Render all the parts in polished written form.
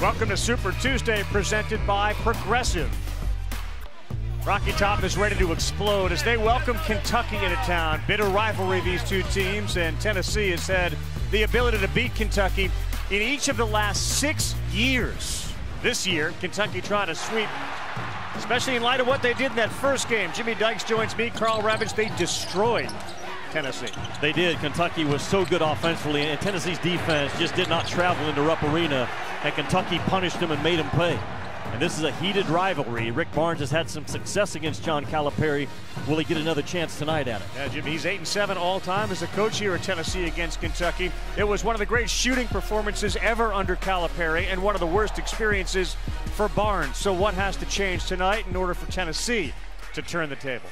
Welcome to Super Tuesday, presented by Progressive. Rocky Top is ready to explode as they welcome Kentucky into town. Bitter rivalry, these two teams, and Tennessee has had the ability to beat Kentucky in each of the last 6 years. This year, Kentucky trying to sweep, especially in light of what they did in that first game. Jimmy Dykes joins me, Carl Ravage. They destroyed Tennessee. They did. Kentucky was so good offensively, and Tennessee's defense just did not travel into Rupp Arena, and Kentucky punished them and made them pay. And this is a heated rivalry. Rick Barnes has had some success against John Calipari. Will he get another chance tonight at it? Yeah, Jimmy, he's 8-7 all-time as a coach here at Tennessee against Kentucky. It was one of the great shooting performances ever under Calipari and one of the worst experiences for Barnes. So what has to change tonight in order for Tennessee to turn the table?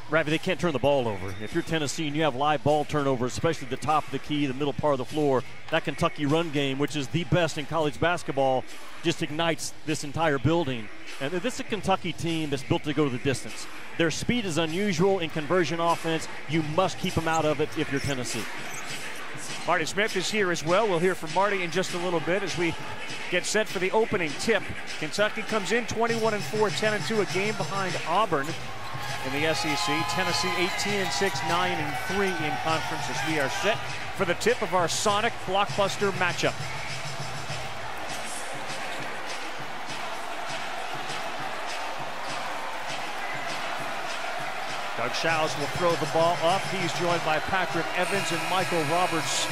Ravi, they can't turn the ball over. If you're Tennessee and you have live ball turnovers, especially the top of the key, the middle part of the floor, that Kentucky run game, which is the best in college basketball, just ignites this entire building. And this is a Kentucky team that's built to go to the distance. Their speed is unusual in conversion offense. You must keep them out of it if you're Tennessee. Marty Smith is here as well. We'll hear from Marty in just a little bit as we get set for the opening tip. Kentucky comes in 21-4, 10-2, a game behind Auburn in the SEC. Tennessee 18-6, 9-3 in conference as we are set for the tip of our Sonic blockbuster matchup. Doug Shows will throw the ball up. He's joined by Patrick Evans and Michael Roberts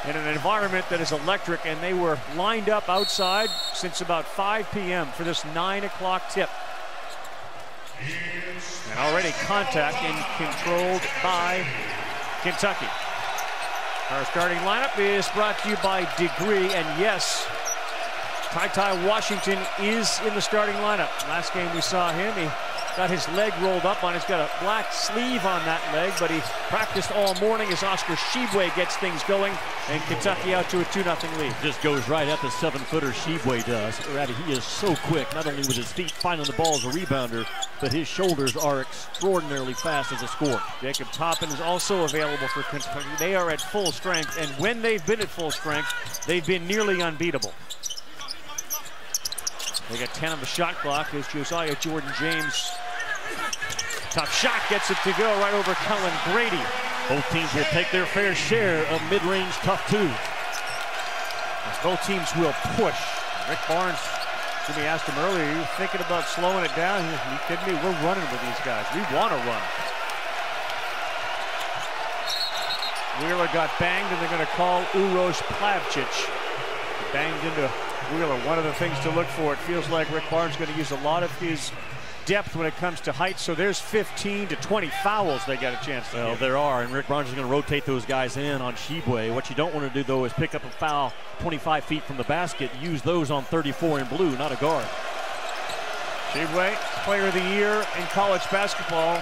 in an environment that is electric, and they were lined up outside since about 5 p.m. for this 9 o'clock tip. And already contact and controlled by Kentucky. Our starting lineup is brought to you by Degree, and yes, Ty Washington is in the starting lineup. Last game we saw him, he got his leg rolled up on. He's got a black sleeve on that leg, but he practiced all morning as Oscar Tshiebwe gets things going, and Kentucky out to a 2-0 lead. Just goes right at the 7-footer Tshiebwe does. Ratty, he is so quick, not only with his feet finding the ball as a rebounder, but his shoulders are extraordinarily fast as a scorer. Jacob Toppin is also available for Kentucky. They are at full strength, and when they've been at full strength, they've been nearly unbeatable. They got 10 on the shot clock as Josiah Jordan-James. Tough shot gets it to go right over Kellen Grady. Both teams will take their fair share of mid-range tough twos. Both teams will push. Rick Barnes, Jimmy asked him earlier, are you thinking about slowing it down? Are you kidding me? We're running with these guys. We want to run. Wheeler got banged, and they're going to call Uroš Plavčić. Banged into Wheeler. One of the things to look for. It feels like Rick Barnes is going to use a lot of his depth when it comes to height, so there's 15 to 20 fouls they got a chance to Well, give. there are, and Rick Barnes is going to rotate those guys in on Tshiebwe. What you don't want to do, though, is pick up a foul 25 feet from the basket. Use those on 34 in blue, not a guard. Tshiebwe, player of the year in college basketball,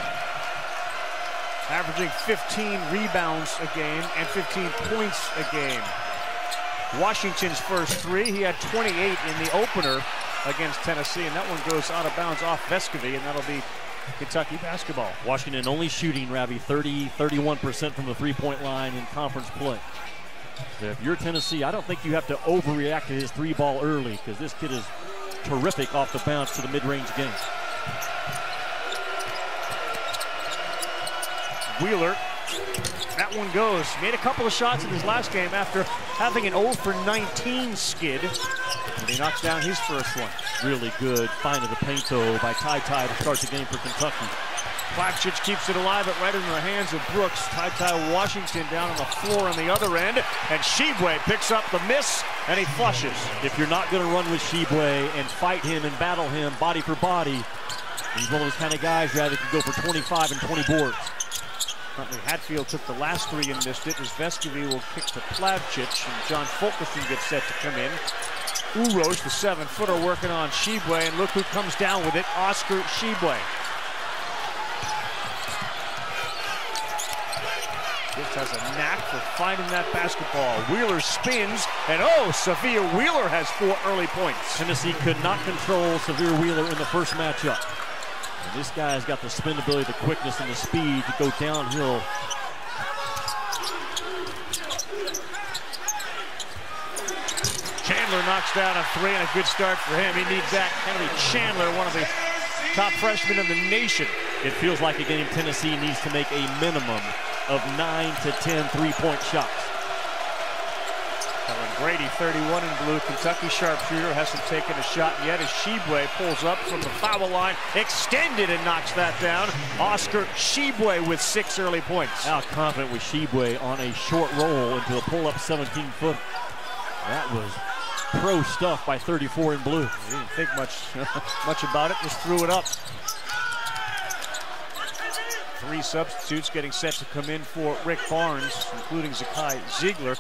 averaging 15 rebounds a game and 15 points a game. Washington's first three, he had 28 in the opener against Tennessee, and that one goes out of bounds off Vescovy, and that'll be Kentucky basketball. Washington only shooting, Ravi, 31% from the three-point line in conference play. So if you're Tennessee, I don't think you have to overreact to his three-ball early, because this kid is terrific off the bounce to the mid-range game. Wheeler, that one goes. Made a couple of shots in his last game after having an 0 for 19 skid. And he knocks down his first one. Really good find of the paint, though, by Ty to start the game for Kentucky. Plavčić keeps it alive, but right in the hands of Brooks. Ty Washington down on the floor on the other end. And Tshiebwe picks up the miss, and he flushes. If you're not going to run with Tshiebwe and fight him and battle him body for body, he's one of those kind of guys, rather, can go for 25 and 20 boards. Huntley Hatfield took the last three and missed it, as Vescovy will kick to Plavčić, and John Fulkerson gets set to come in. Uroš, the 7-footer, working on Tshiebwe, and look who comes down with it, Oscar Tshiebwe. Just has a knack for finding that basketball. Wheeler spins, and oh, Severe Wheeler has 4 early points. Tennessee could not control Severe Wheeler in the first matchup. And this guy's got the spin ability, the quickness, and the speed to go downhill. Chandler knocks down a three, and a good start for him. He needs that. Henry Chandler, one of the top freshmen in the nation. It feels like a game Tennessee needs to make a minimum of 9 to 10 three-point shots. Grady, 31 in blue. Kentucky sharpshooter hasn't taken a shot yet as Tshiebwe pulls up from the foul line, extended and knocks that down. Oscar Tshiebwe with 6 early points. How confident was Tshiebwe on a short roll into a pull-up 17-foot. That was pro stuff by 34 in blue. He didn't think much about it, just threw it up. 3 substitutes getting set to come in for Rick Barnes, including Zakai Ziegler.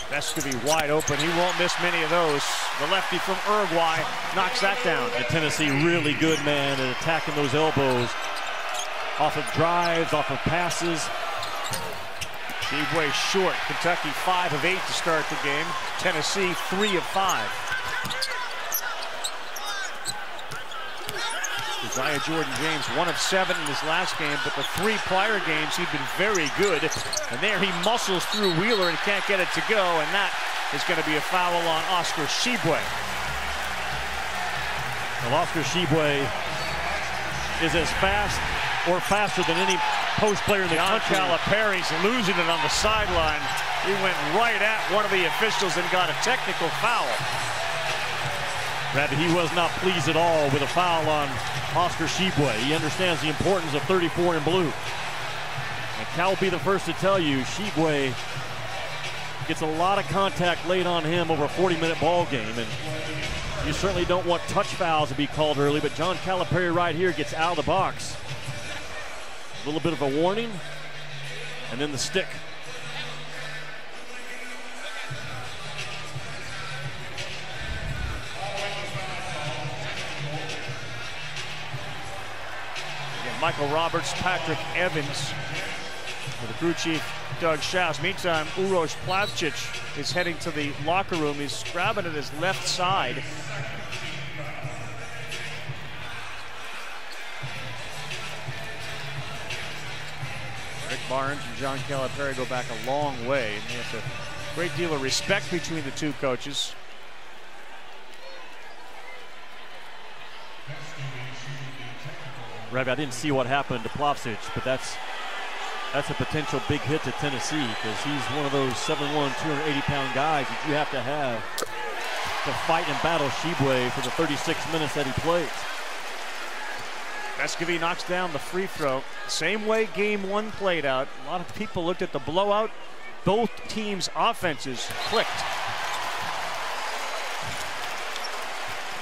Vescovy wide open. He won't miss many of those. The lefty from Uruguay knocks that down. And Tennessee really good, man, at attacking those elbows. Off of drives, off of passes. Tshiebwe short. Kentucky 5 of 8 to start the game. Tennessee 3 of 5. Josiah Jordan-James 1 of 7 in his last game, but the 3 prior games he'd been very good. And there he muscles through Wheeler and can't get it to go, and that is going to be a foul on Oscar Tshiebwe. Well, Oscar Tshiebwe is as fast or faster than any post player in the country. John Calipari's losing it on the sideline. He went right at one of the officials and got a technical foul. Rabbit, he was not pleased at all with a foul on Oscar Tshiebwe. He understands the importance of 34 in blue. And Cal will be the first to tell you, Tshiebwe gets a lot of contact laid on him over a 40-minute ball game. And you certainly don't want touch fouls to be called early, but John Calipari right here gets out of the box. A little bit of a warning, and then the stick. Michael Roberts, Patrick Evans, with the crew chief, Doug Schaus. Meantime, Uroš Plavčić is heading to the locker room. He's grabbing at his left side. Rick Barnes and John Calipari go back a long way, and there's a great deal of respect between the two coaches. Rabbi, I didn't see what happened to Plavčić, but that's a potential big hit to Tennessee because he's one of those 7'1", 280-pound guys that you have to fight and battle Tshiebwe for the 36 minutes that he plays. Vescovy knocks down the free throw. Same way game 1 played out. A lot of people looked at the blowout. Both teams' offenses clicked.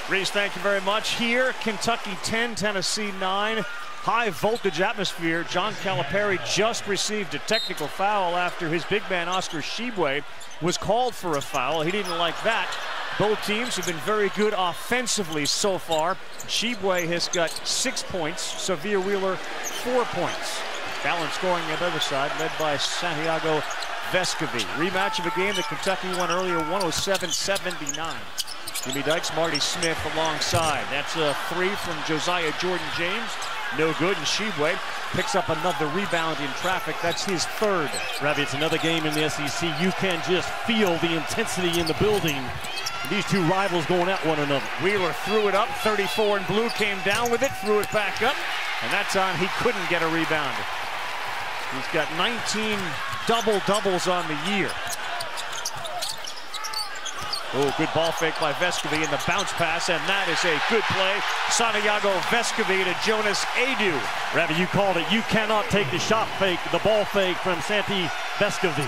Reese, thank you very much. Here, Kentucky 10, Tennessee 9. High voltage atmosphere. John Calipari just received a technical foul after his big man Oscar Tshiebwe was called for a foul. He didn't like that. Both teams have been very good offensively so far. Tshiebwe has got 6 points. Severe Wheeler 4 points. Balance scoring on the other side, led by Santiago Vescovy. Rematch of a game that Kentucky won earlier, 107-79. Jimmy Dykes, Marty Smith alongside. That's a 3 from Josiah Jordan-James. No good, and Tshiebwe picks up another rebound in traffic. That's his 3rd. Ravi, it's another game in the SEC. You can just feel the intensity in the building. These two rivals going at one another. Wheeler threw it up. 34 in blue came down with it, threw it back up, and that time he couldn't get a rebound. He's got 19 double-doubles on the year. Oh, good ball fake by Vescovy in the bounce pass, and that is a good play. Santiago Vescovy to Jonas Aidoo. Ravi, you called it. You cannot take the shot fake, the ball fake from Santi Vescovy.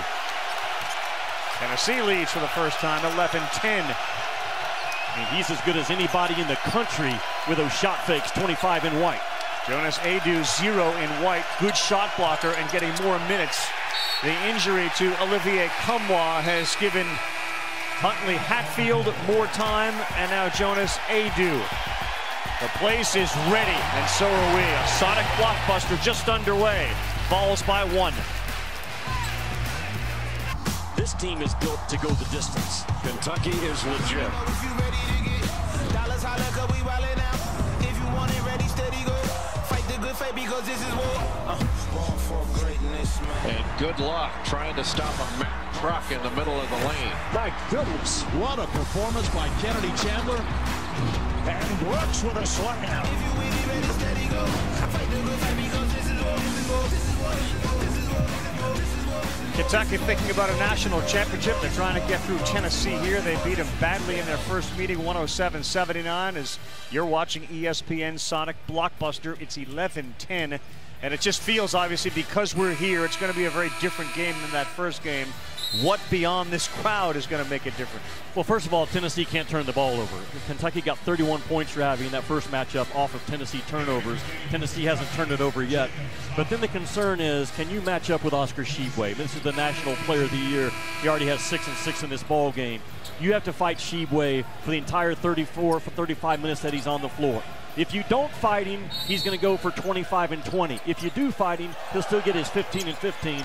Tennessee leads for the first time, 11-10. I mean, he's as good as anybody in the country with those shot fakes, 25 in white. Jonas Aidoo 0 in white. Good shot blocker and getting more minutes. The injury to Olivier Cumwa has given Huntley Hatfield more time, and now Jonas Aidoo. The place is ready, and so are we. A sonic blockbuster just underway. Falls by 1. This team is built to go the distance. Kentucky is legit. with faith because this is war. Born for greatness, man. And good luck trying to stop a truck in the middle of the lane. My goodness, what a performance by Kennedy Chandler. And Brooks with a slam. If you really ready, steady, go. Fight the good fight because this is war. This is war. This is war. This is war. This is war. Kentucky thinking about a national championship. They're trying to get through Tennessee here. They beat them badly in their first meeting, 107-79. As you're watching ESPN Sonic Blockbuster, it's 11-10. And it just feels, obviously, because we're here, it's going to be a very different game than that first game. What beyond this crowd is going to make it different? Well, first of all, Tennessee can't turn the ball over. Kentucky got 31 points, Ravi, in that first matchup off of Tennessee turnovers. Tennessee hasn't turned it over yet. But then the concern is, can you match up with Oscar Tshiebwe? This is the National Player of the Year. He already has 6 and 6 in this ball game. You have to fight Tshiebwe for the entire 35 minutes that he's on the floor. If you don't fight him, he's going to go for 25 and 20. If you do fight him, he'll still get his 15 and 15.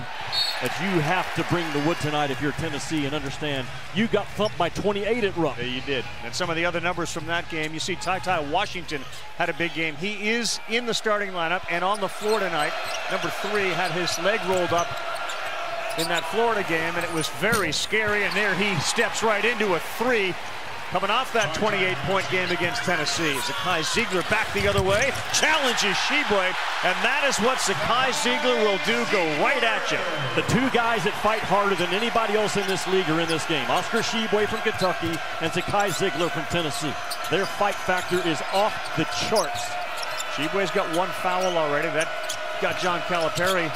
But you have to bring the wood tonight if you're Tennessee and understand you got thumped by 28 at Rupp. Yeah, you did. And some of the other numbers from that game, you see Ty Washington had a big game. He is in the starting lineup and on the floor tonight. Number 3 had his leg rolled up in that Florida game, and it was very scary. And there he steps right into a 3. Coming off that 28-point game against Tennessee. Zakai Ziegler back the other way, challenges Tshiebwe, and that is what Zakai Ziegler will do, go right at you. The 2 guys that fight harder than anybody else in this league are in this game. Oscar Tshiebwe from Kentucky and Zakai Ziegler from Tennessee. Their fight factor is off the charts. Tshiebwe's got 1 foul already. That got John Calipari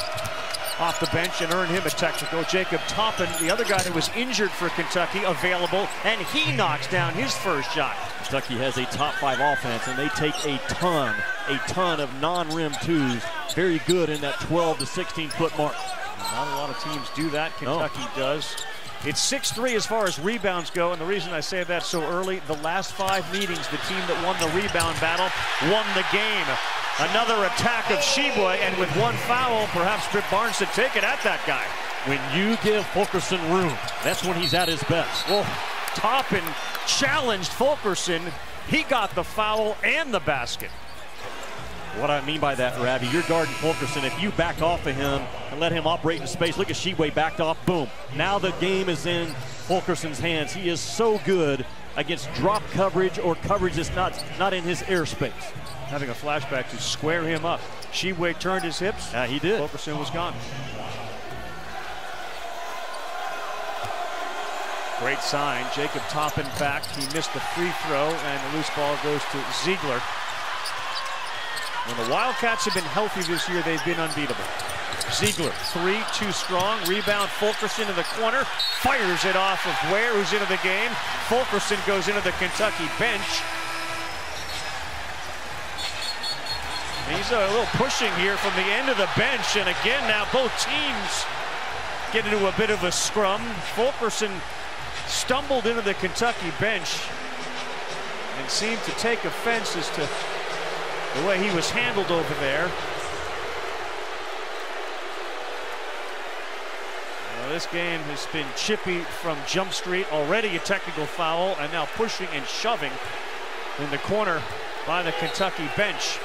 off the bench and earned him a technical. Jacob Toppin, the other guy that was injured for Kentucky, available, and he knocks down his first shot. Kentucky has a top 5 offense, and they take a ton of non-rim 2s. Very good in that 12 to 16-foot mark. Not a lot of teams do that. Kentucky does. It's 6-3 as far as rebounds go, and the reason I say that so early, the last 5 meetings, the team that won the rebound battle won the game. Another attack of Tshiebwe, and with 1 foul, perhaps Trip Barnes should take it at that guy. When you give Fulkerson room, that's when he's at his best. Well, Toppin challenged Fulkerson. He got the foul and the basket. What I mean by that, Ravi, you're guarding Fulkerson. If you back off of him and let him operate in space, look at Tshiebwe backed off, boom. Now the game is in Fulkerson's hands. He is so good against drop coverage or coverage that's not in his airspace. Having a flashback to square him up. Tshiebwe turned his hips. Yeah, he did. Fulkerson was gone. Great sign. Jacob Toppin back. He missed the free throw, and the loose ball goes to Ziegler. When the Wildcats have been healthy this year, they've been unbeatable. Ziegler, 3, too strong. Rebound, Fulkerson in the corner. Fires it off of Ware, who's into the game. Fulkerson goes into the Kentucky bench. He's a little pushing here from the end of the bench, and again now both teams get into a bit of a scrum. Fulkerson stumbled into the Kentucky bench and seemed to take offense as to the way he was handled over there. Well, this game has been chippy from Jump Street. Already a technical foul, and now pushing and shoving in the corner by the Kentucky bench.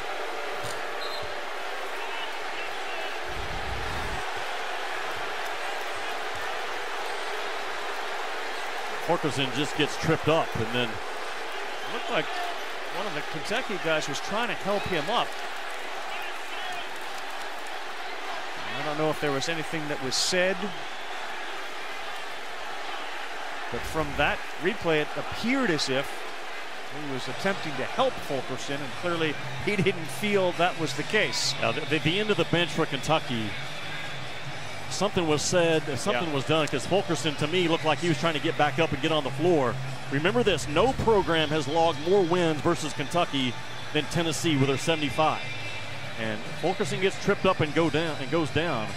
Fulkerson just gets tripped up, and then it looked like one of the Kentucky guys was trying to help him up. I don't know if there was anything that was said, but from that replay, it appeared as if he was attempting to help Fulkerson, and clearly he didn't feel that was the case. Now, at the end of the bench for Kentucky, something was said, something was done, because Fulkerson, to me, looked like he was trying to get back up and get on the floor. Remember this, no program has logged more wins versus Kentucky than Tennessee with their 75. And Fulkerson gets tripped up and goes down.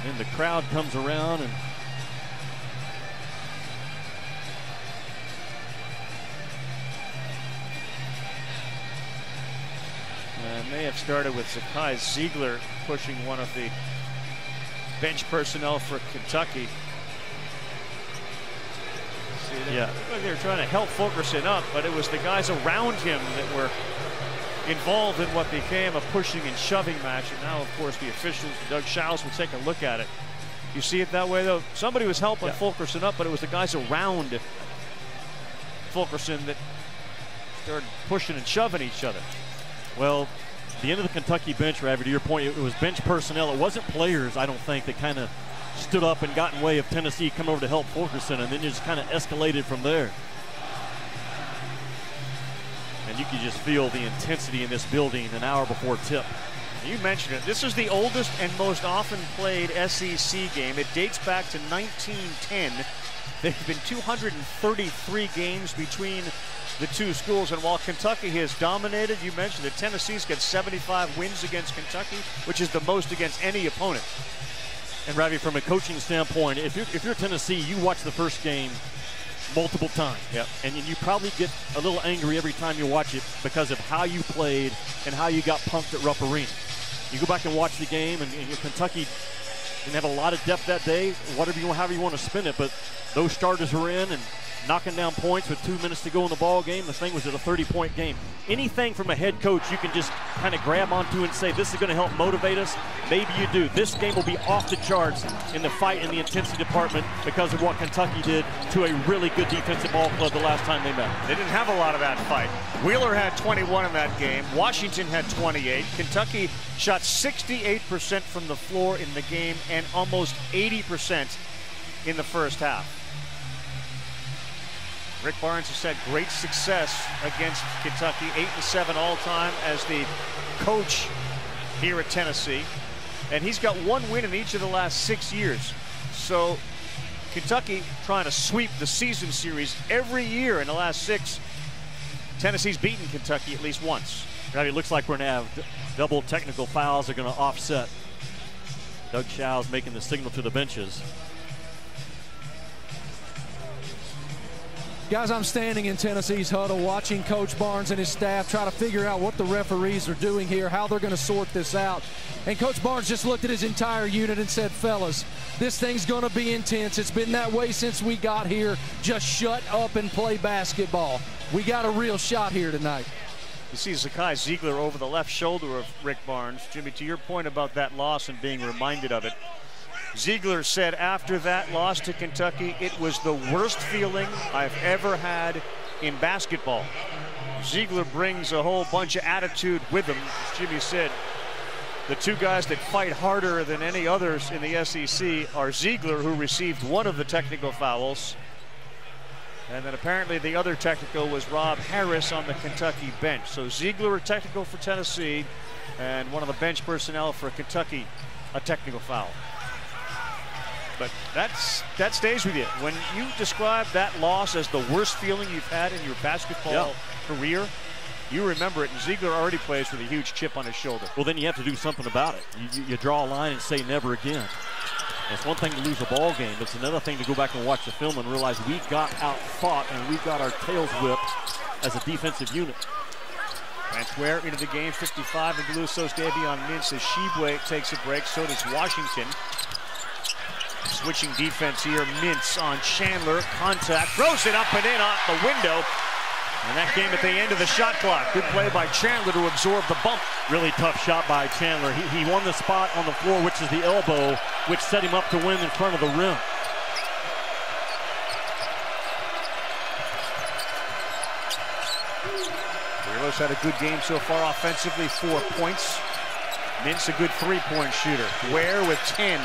And the crowd comes around, and may have started with Zakai Ziegler pushing one of the bench personnel for Kentucky. See, they were trying to help Fulkerson up, but it was the guys around him that were involved in what became a pushing and shoving match. And now, of course, the officials, Doug Schaus, will take a look at it. You see it that way, though? Somebody was helping Fulkerson up, but it was the guys around Fulkerson that started pushing and shoving each other. Well, the end of the Kentucky bench, Ravi, to your point, it was bench personnel. It wasn't players, I don't think, that kind of stood up and got in way of Tennessee coming over to help Fulkerson, and then just kind of escalated from there. And you could just feel the intensity in this building an hour before tip. You mentioned it. This is the oldest and most often played SEC game. It dates back to 1910. There have been 233 games between the two schools, and while Kentucky has dominated, you mentioned that Tennessee's got 75 wins against Kentucky, which is the most against any opponent. And Ravi, from a coaching standpoint, if you're Tennessee, you watch the first game multiple times. Yep. And you probably get a little angry every time you watch it because of how you played and how you got punked at Rupp Arena. You go back and watch the game, and Kentucky didn't have a lot of depth that day, however you want to spin it, but those starters were in and knocking down points with 2 minutes to go in the ball game. The thing was at a 30-point game. Anything from a head coach you can just kind of grab onto and say, this is going to help motivate us, maybe you do. This game will be off the charts in the fight in the intensity department because of what Kentucky did to a really good defensive ball club the last time they met. They didn't have a lot of that fight. Wheeler had 21 in that game. Washington had 28. Kentucky shot 68% from the floor in the game and almost 80% in the first half. Rick Barnes has had great success against Kentucky, 8-7 all-time as the coach here at Tennessee. And he's got one win in each of the last 6 years. So Kentucky trying to sweep the season series every year in the last 6. Tennessee's beaten Kentucky at least once. It looks like we're going to have double technical fouls that are going to offset. Doug Schaus making the signal to the benches. Guys, I'm standing in Tennessee's huddle watching Coach Barnes and his staff try to figure out what the referees are doing here, how they're going to sort this out. And Coach Barnes just looked at his entire unit and said, fellas, this thing's going to be intense. It's been that way since we got here. Just shut up and play basketball. We got a real shot here tonight. You see Zakai Ziegler over the left shoulder of Rick Barnes. Jimmy, to your point about that loss and being reminded of it, Ziegler said after that loss to Kentucky, it was the worst feeling I've ever had in basketball. Ziegler brings a whole bunch of attitude with him. As Jimmy said, the two guys that fight harder than any others in the SEC are Ziegler, who received one of the technical fouls, and then apparently the other technical was Rob Harris on the Kentucky bench. So Ziegler a technical for Tennessee, and one of the bench personnel for Kentucky a technical foul. But that stays with you. When you describe that loss as the worst feeling you've had in your basketball career, you remember it. And Ziegler already plays with a huge chip on his shoulder. Well, then you have to do something about it. You draw a line and say never again. And it's one thing to lose a ball game. It's another thing to go back and watch the film and realize we got out-fought and we got our tails whipped as a defensive unit. Ware into the game, 55 in blue. So's Davion Mintz as Tshiebwe takes a break. So does Washington. Switching defense here, Mintz on Chandler, contact, throws it up and in off the window. And that came at the end of the shot clock. Good play by Chandler to absorb the bump. Really tough shot by Chandler. He won the spot on the floor, which is the elbow, which set him up to win in front of the rim. Carlos had a good game so far offensively, 4 points. Mintz a good three-point shooter. Ware with 10.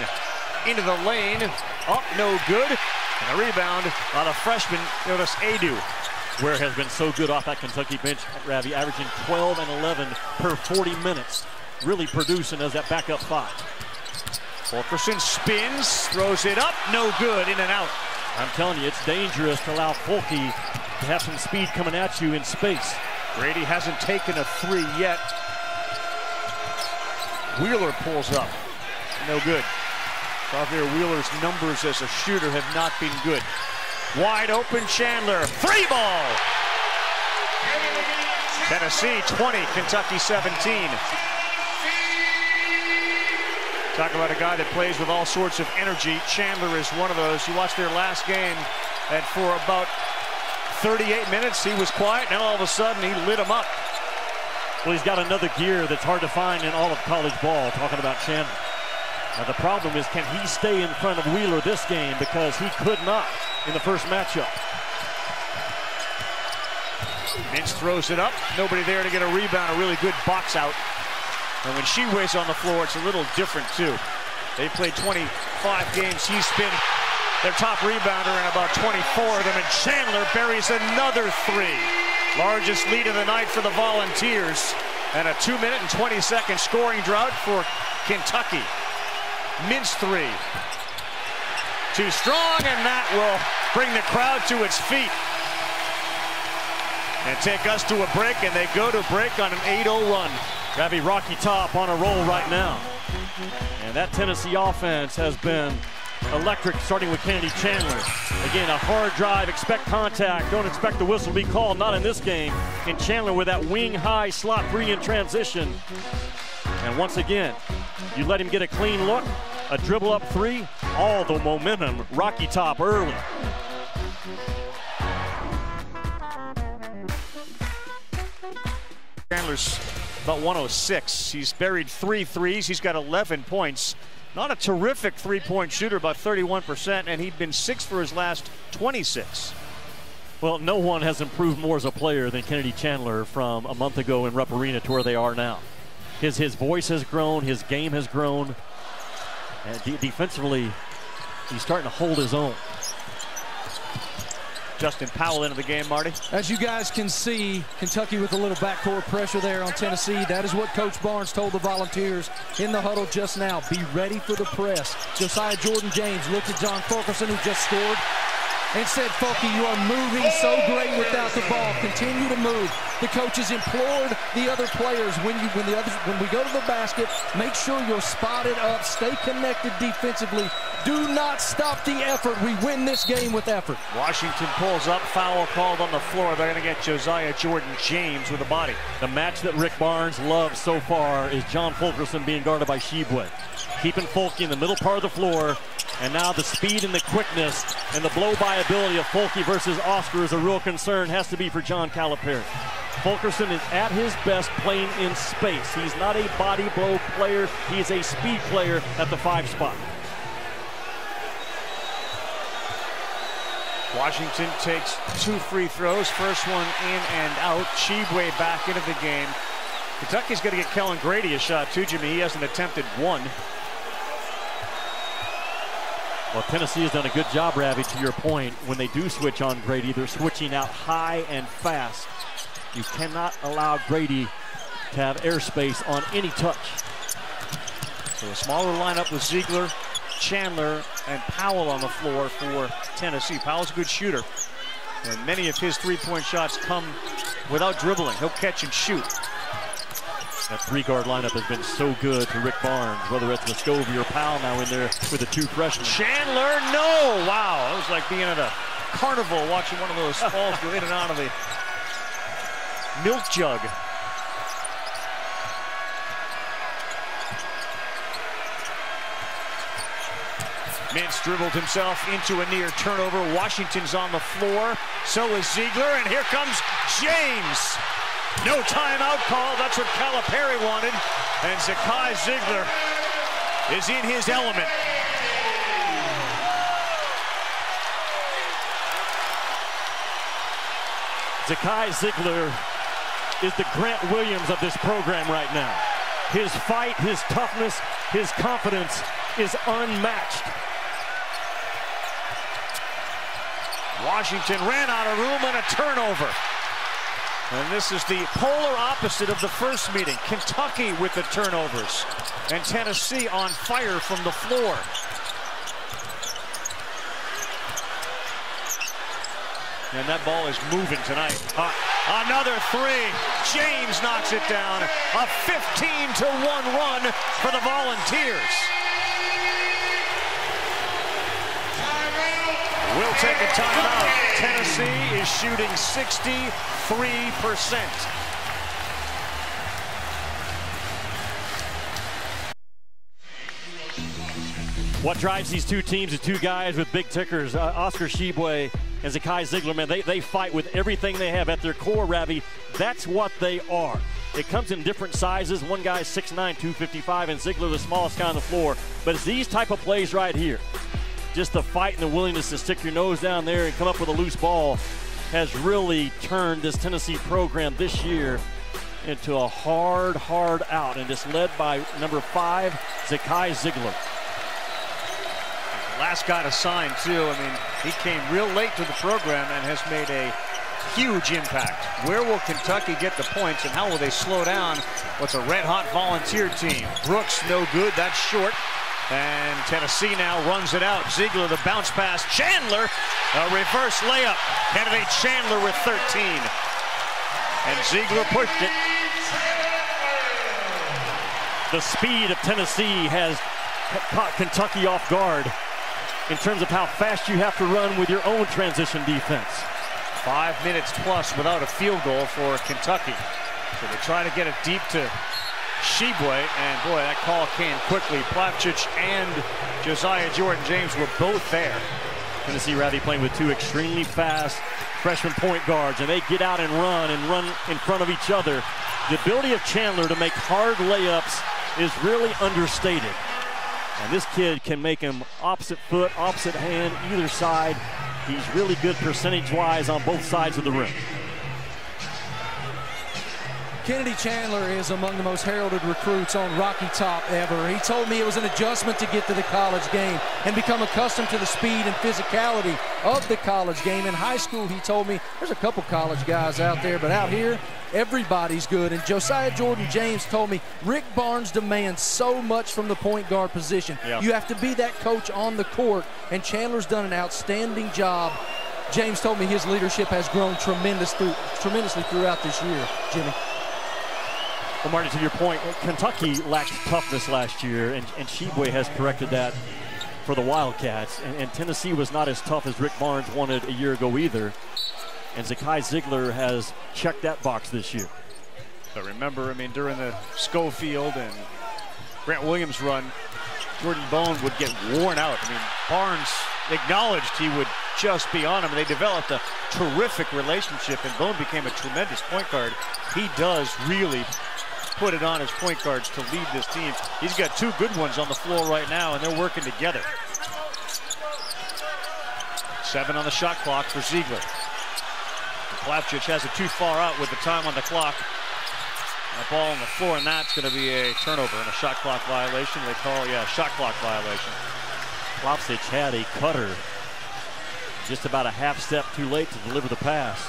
Into the lane, up, no good. And a rebound on a freshman, Jonas Adu. Ware has been so good off that Kentucky bench, Ravi, averaging 12 and 11 per 40 minutes. Really producing as that backup five. Fulkerson spins, throws it up, no good, in and out. I'm telling you, it's dangerous to allow Fulke to have some speed coming at you in space. Grady hasn't taken a three yet. Wheeler pulls up, no good. Xavier Wheeler's numbers as a shooter have not been good. Wide open Chandler, three ball! Tennessee 20, Kentucky 17. Talk about a guy that plays with all sorts of energy. Chandler is one of those. You watch their last game, and for about 38 minutes he was quiet, and all of a sudden he lit him up. Well, he's got another gear that's hard to find in all of college ball, talking about Chandler. Now, the problem is, can he stay in front of Wheeler this game, because he could not in the first matchup. Mintz throws it up. Nobody there to get a rebound. A really good box out. And when Tshiebwe's on the floor, it's a little different, too. They played 25 games. He's been their top rebounder in about 24 of them. And Chandler buries another three. Largest lead of the night for the Volunteers. And a 2-minute and 20-second scoring drought for Kentucky. Mintz three. Too strong, and that will bring the crowd to its feet. And take us to a break, and they go to break on an 8-0 run. Ravi, Rocky Top on a roll right now. And that Tennessee offense has been electric, starting with Kennedy Chandler. Again, a hard drive, expect contact, don't expect the whistle to be called, not in this game. And Chandler with that wing high slot three in transition. And once again, you let him get a clean look, a dribble up three, all the momentum, Rocky Top early. Chandler's about 106. He's buried 3 threes. He's got 11 points. Not a terrific three-point shooter, about 31%, and he'd been 6 for his last 26. Well, no one has improved more as a player than Kennedy Chandler from a month ago in Rupp Arena to where they are now. His voice has grown, his game has grown, and defensively, he's starting to hold his own. Justin Powell into the game, Marty. As you guys can see, Kentucky with a little backcourt pressure there on Tennessee. That is what Coach Barnes told the Volunteers in the huddle just now. Be ready for the press. Josiah Jordan-James looked at John Fulkerson, who just scored, and said, Fulky, you are moving so great without the ball. Continue to move. The coaches implored the other players, when we go to the basket, make sure you're spotted up, stay connected defensively. Do not stop the effort. We win this game with effort. Washington pulls up, foul called on the floor. They're going to get Josiah Jordan-James with a body. The match that Rick Barnes loves so far is John Fulkerson being guarded by Tshiebwe. Keeping Fulky in the middle part of the floor, and now the speed and the quickness and the blow-by ability of Fulky versus Oscar is a real concern, has to be for John Calipari. Fulkerson is at his best playing in space. He's not a body blow player. He's a speed player at the 5 spot. Washington takes 2 free throws. First one in and out. Tshiebwe back into the game. Kentucky's going to get Kellen Grady a shot too, Jimmy. He hasn't attempted one. Well, Tennessee has done a good job, Ravi, to your point. When they do switch on Grady, they're switching out high and fast. You cannot allow Grady to have airspace on any touch. So a smaller lineup with Ziegler, Chandler, and Powell on the floor for Tennessee. Powell's a good shooter, and many of his three-point shots come without dribbling. He'll catch and shoot. That 3-guard lineup has been so good to Rick Barnes, whether it's Muscovy or Powell now in there with the 2 freshmen. Chandler, no! Wow, that was like being at a carnival watching one of those balls go in and out of the milk jug. Mintz dribbled himself into a near turnover. Washington's on the floor. So is Ziegler, and here comes James. No timeout call. That's what Calipari wanted. And Zakai Ziegler is in his element. Zakai Ziegler is the Grant Williams of this program right now. His fight, his toughness, his confidence is unmatched. Washington ran out of room and a turnover. And this is the polar opposite of the first meeting. Kentucky with the turnovers. And Tennessee on fire from the floor. And that ball is moving tonight. Another three. James knocks it down. A 15-1 run for the Volunteers. We'll take a timeout. Tennessee is shooting 63%. What drives these two teams is 2 guys with big tickers, Oscar Tshiebwe and Zakai Ziegler. Man, they fight with everything they have at their core, Ravi. That's what they are. It comes in different sizes. One guy's 6'9", 255, and Ziegler the smallest guy on the floor. But it's these type of plays right here. Just the fight and the willingness to stick your nose down there and come up with a loose ball has really turned this Tennessee program this year into a hard out, and it's led by number 5, Zakai Ziegler. Last guy to sign, too. I mean, he came real late to the program and has made a huge impact. Where will Kentucky get the points, and how will they slow down what's a red-hot Volunteer team? Brooks, no good. That's short. And Tennessee now runs it out. Ziegler, the bounce pass. Chandler, a reverse layup. Candidate Chandler with 13. And Ziegler pushed it. The speed of Tennessee has caught Kentucky off guard in terms of how fast you have to run with your own transition defense. 5 minutes plus without a field goal for Kentucky. So they try to get it deep to Tshiebwe, and boy, that call came quickly. Plavcic and Josiah Jordan-James were both there. Tennessee Rowdy playing with 2 extremely fast freshman point guards, and they get out and run in front of each other. The ability of Chandler to make hard layups is really understated. And this kid can make him opposite foot, opposite hand, either side. He's really good percentage-wise on both sides of the rim. Kennedy Chandler is among the most heralded recruits on Rocky Top ever. He told me it was an adjustment to get to the college game and become accustomed to the speed and physicality of the college game. In high school, he told me, there's a couple college guys out there, but out here, everybody's good. And Josiah Jordan-James told me, Rick Barnes demands so much from the point guard position. Yeah. You have to be that coach on the court, and Chandler's done an outstanding job. James told me his leadership has grown tremendously throughout this year, Jimmy. Well, Marty, to your point, Kentucky lacked toughness last year, and Tshiebwe has corrected that for the Wildcats. And Tennessee was not as tough as Rick Barnes wanted a year ago either. And Zakai Ziegler has checked that box this year. But remember, I mean, during the Schofield and Grant Williams run, Jordan Bone would get worn out. I mean, Barnes acknowledged he would just be on him, and they developed a terrific relationship, and Bone became a tremendous point guard. He does really put it on his point guards to lead this team. He's got 2 good ones on the floor right now, and they're working together. 7 on the shot clock for Ziegler. Plavcic has it too far out with the time on the clock. A ball on the floor, and that's going to be a turnover and a shot clock violation. They call, shot clock violation. Plavcic had a cutter just about a half step too late to deliver the pass.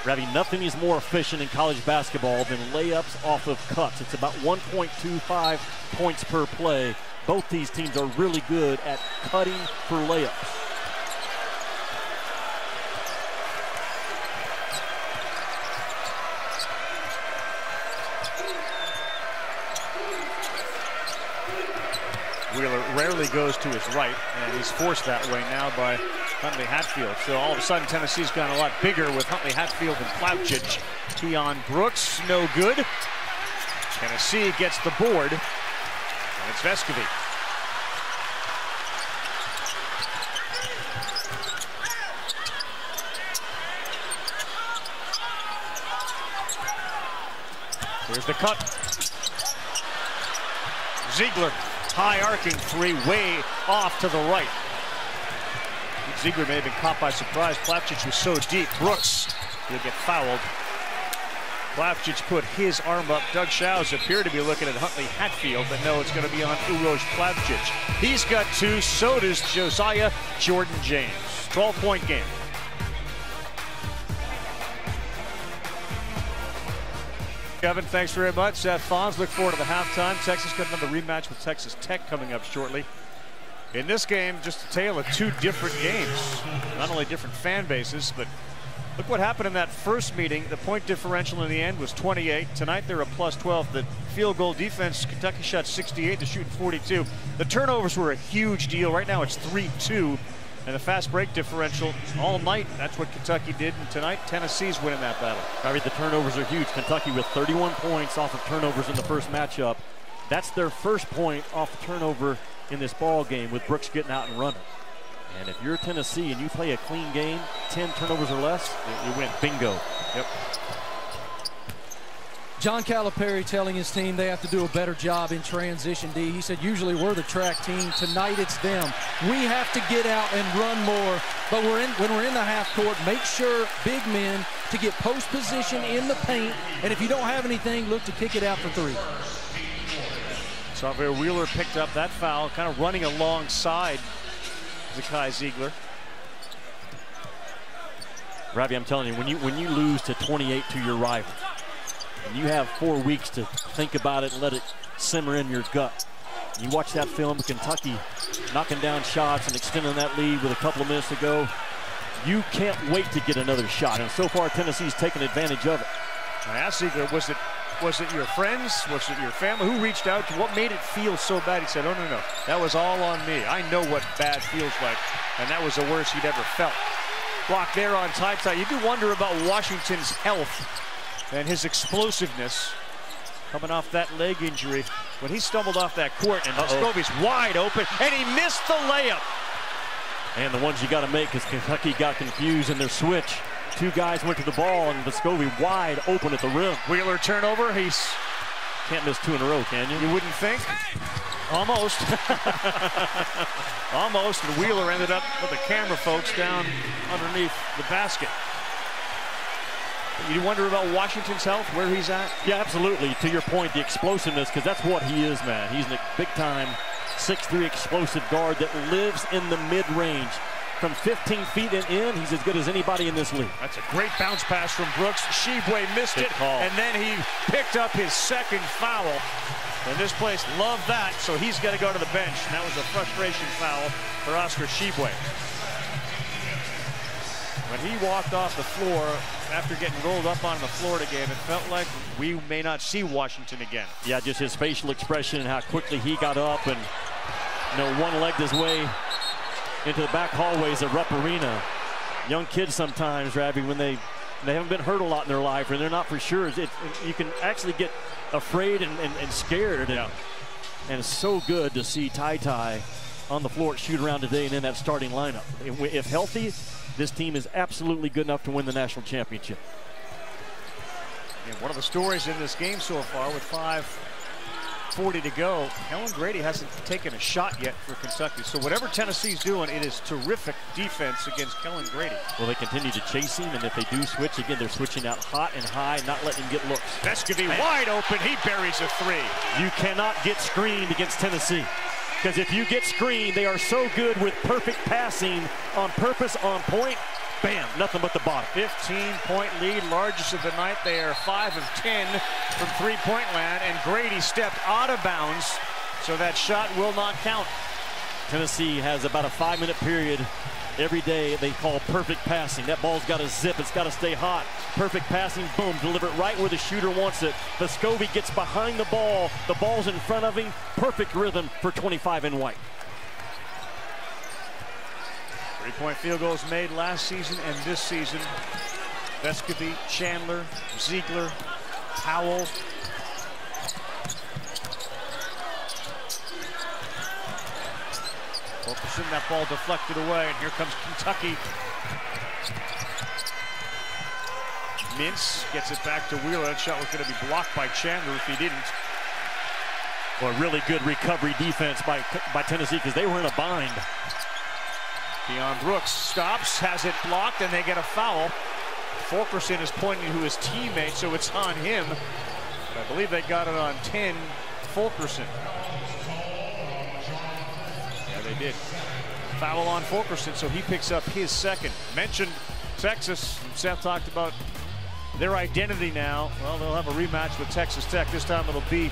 Ravi, nothing is more efficient in college basketball than layups off of cuts. It's about 1.25 points per play. Both these teams are really good at cutting for layups. Wheeler rarely goes to his right, and he's forced that way now by Huntley Hatfield. So all of a sudden, Tennessee's gone a lot bigger with Huntley Hatfield and Plavcic. Keon Brooks, no good. Tennessee gets the board, and it's Vescovy. Here's the cut. Ziegler. High arcing 3, way off to the right. Ziegler may have been caught by surprise. Plavcic was so deep. Brooks, he'll get fouled. Plavcic put his arm up. Doug Shows appeared to be looking at Huntley Hatfield, but no, it's going to be on Uroš Plavcic. He's got 2, so does Josiah Jordan-James. 12-point game. Kevin, thanks very much. Fonz, look forward to the halftime. Texas got another rematch with Texas Tech coming up shortly. In this game, just a tale of 2 different games. Not only different fan bases, but look what happened in that first meeting. The point differential in the end was 28. Tonight they're a plus 12. The field goal defense, Kentucky shot 68, they're shooting 42. The turnovers were a huge deal. Right now it's 3-2. And the fast break differential all night, that's what Kentucky did. And tonight, Tennessee's winning that battle. Harvey, the turnovers are huge. Kentucky with 31 points off of turnovers in the first matchup. That's their first point off the turnover in this ball game with Brooks getting out and running. And if you're Tennessee and you play a clean game, 10 turnovers or less, you win. Bingo. Yep. John Calipari telling his team they have to do a better job in transition, D. He said, usually we're the track team. Tonight it's them. We have to get out and run more. But when we're in the half court, make sure big men to get post position in the paint. And if you don't have anything, look to kick it out for three. Xavier Wheeler picked up that foul, kind of running alongside Zakai Ziegler. Ravi, I'm telling you, when you lose to 28 to your rival, and you have 4 weeks to think about it and let it simmer in your gut. You watch that film of Kentucky knocking down shots and extending that lead with a couple of minutes to go. You can't wait to get another shot, and so far Tennessee's taken advantage of it. I asked Ziegler, was it your friends? Was it your family? Who reached out to you? What made it feel so bad? He said, oh, no. That was all on me. I know what bad feels like, and that was the worst he'd ever felt. Block there on Ty. You do wonder about Washington's health and his explosiveness coming off that leg injury. When he stumbled off that court, and Vescovi's wide open, and he missed the layup. And the ones you got to make is Kentucky got confused in their switch. 2 guys went to the ball, and Vescovi wide open at the rim. Wheeler turnover. He's can't miss 2 in a row, can you? You wouldn't think. Almost. Almost. And Wheeler ended up with the camera folks down underneath the basket. You wonder about Washington's health, where he's at? Yeah, absolutely. To your point, the explosiveness, because that's what he is, man. He's a big-time 6'3" explosive guard that lives in the mid-range. From 15 feet and in, he's as good as anybody in this league. That's a great bounce pass from Brooks. Tshiebwe missed it, and then he picked up his second foul. And this place loved that, so he's got to go to the bench. And that was a frustration foul for Oscar Tshiebwe. When he walked off the floor after getting rolled up on the Florida game, it felt like we may not see Washington again. Yeah, just his facial expression and how quickly he got up and one-legged his way into the back hallways of Rupp Arena. Young kids sometimes, Ravi, when they haven't been hurt a lot in their life, and they're not for sure, you can actually get afraid and scared. And it's so good to see Ty on the floor at shoot-around today and in that starting lineup. If healthy, this team is absolutely good enough to win the national championship. And one of the stories in this game so far, with 5:40 to go, Kellen Grady hasn't taken a shot yet for Kentucky. So whatever Tennessee's doing, it is terrific defense against Kellen Grady. Well, they continue to chase him, and if they do switch, again, they're switching out hot and high, not letting him get looks. Vescovi wide open, he buries a 3. You cannot get screened against Tennessee, because if you get screened, they are so good with perfect passing on purpose, on point. Bam, nothing but the bottom. 15-point lead, largest of the night. They are 5 of 10 from three-point land, and Grady stepped out of bounds, so that shot will not count. Tennessee has about a 5-minute period every day they call perfect passing. That ball's got to zip, it's got to stay hot. Perfect passing, boom, deliver it right where the shooter wants it. Vescovi gets behind the ball's in front of him. Perfect rhythm for 25 in white. 3-point field goals made last season and this season. Vescovi, Chandler, Ziegler, Powell. Focusing, that ball deflected away, and here comes Kentucky. Mintz gets it back to Wheeler. That shot was going to be blocked by Chandler if he didn't. Well, really good recovery defense by Tennessee, because they were in a bind. Deion Brooks stops, has it blocked, and they get a foul. Fulkerson is pointing to his teammate, so it's on him. But I believe they got it on 10, Fulkerson. Yeah, they did. Foul on Fulkerson, so he picks up his second. Mentioned Texas. Seth talked about their identity now. Well, they'll have a rematch with Texas Tech. This time it'll be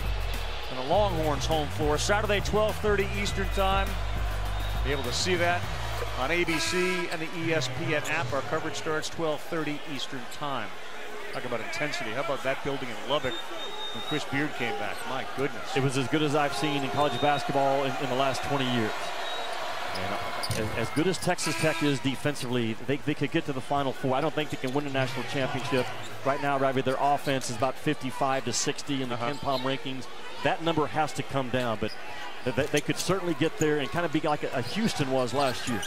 on the Longhorns' home floor. Saturday, 12:30 Eastern Time. Be able to see that on ABC and the ESPN app. Our coverage starts 12:30 Eastern Time. Talk about intensity. How about that building in Lubbock when Chris Beard came back? My goodness. It was as good as I've seen in college basketball in the last 20 years. And as good as Texas Tech is defensively, they could get to the Final Four. I don't think they can win a national championship. Right now, Ravi, their offense is about 55 to 60 in the KenPom rankings. That number has to come down, but they could certainly get there and kind of be like a Houston was last year.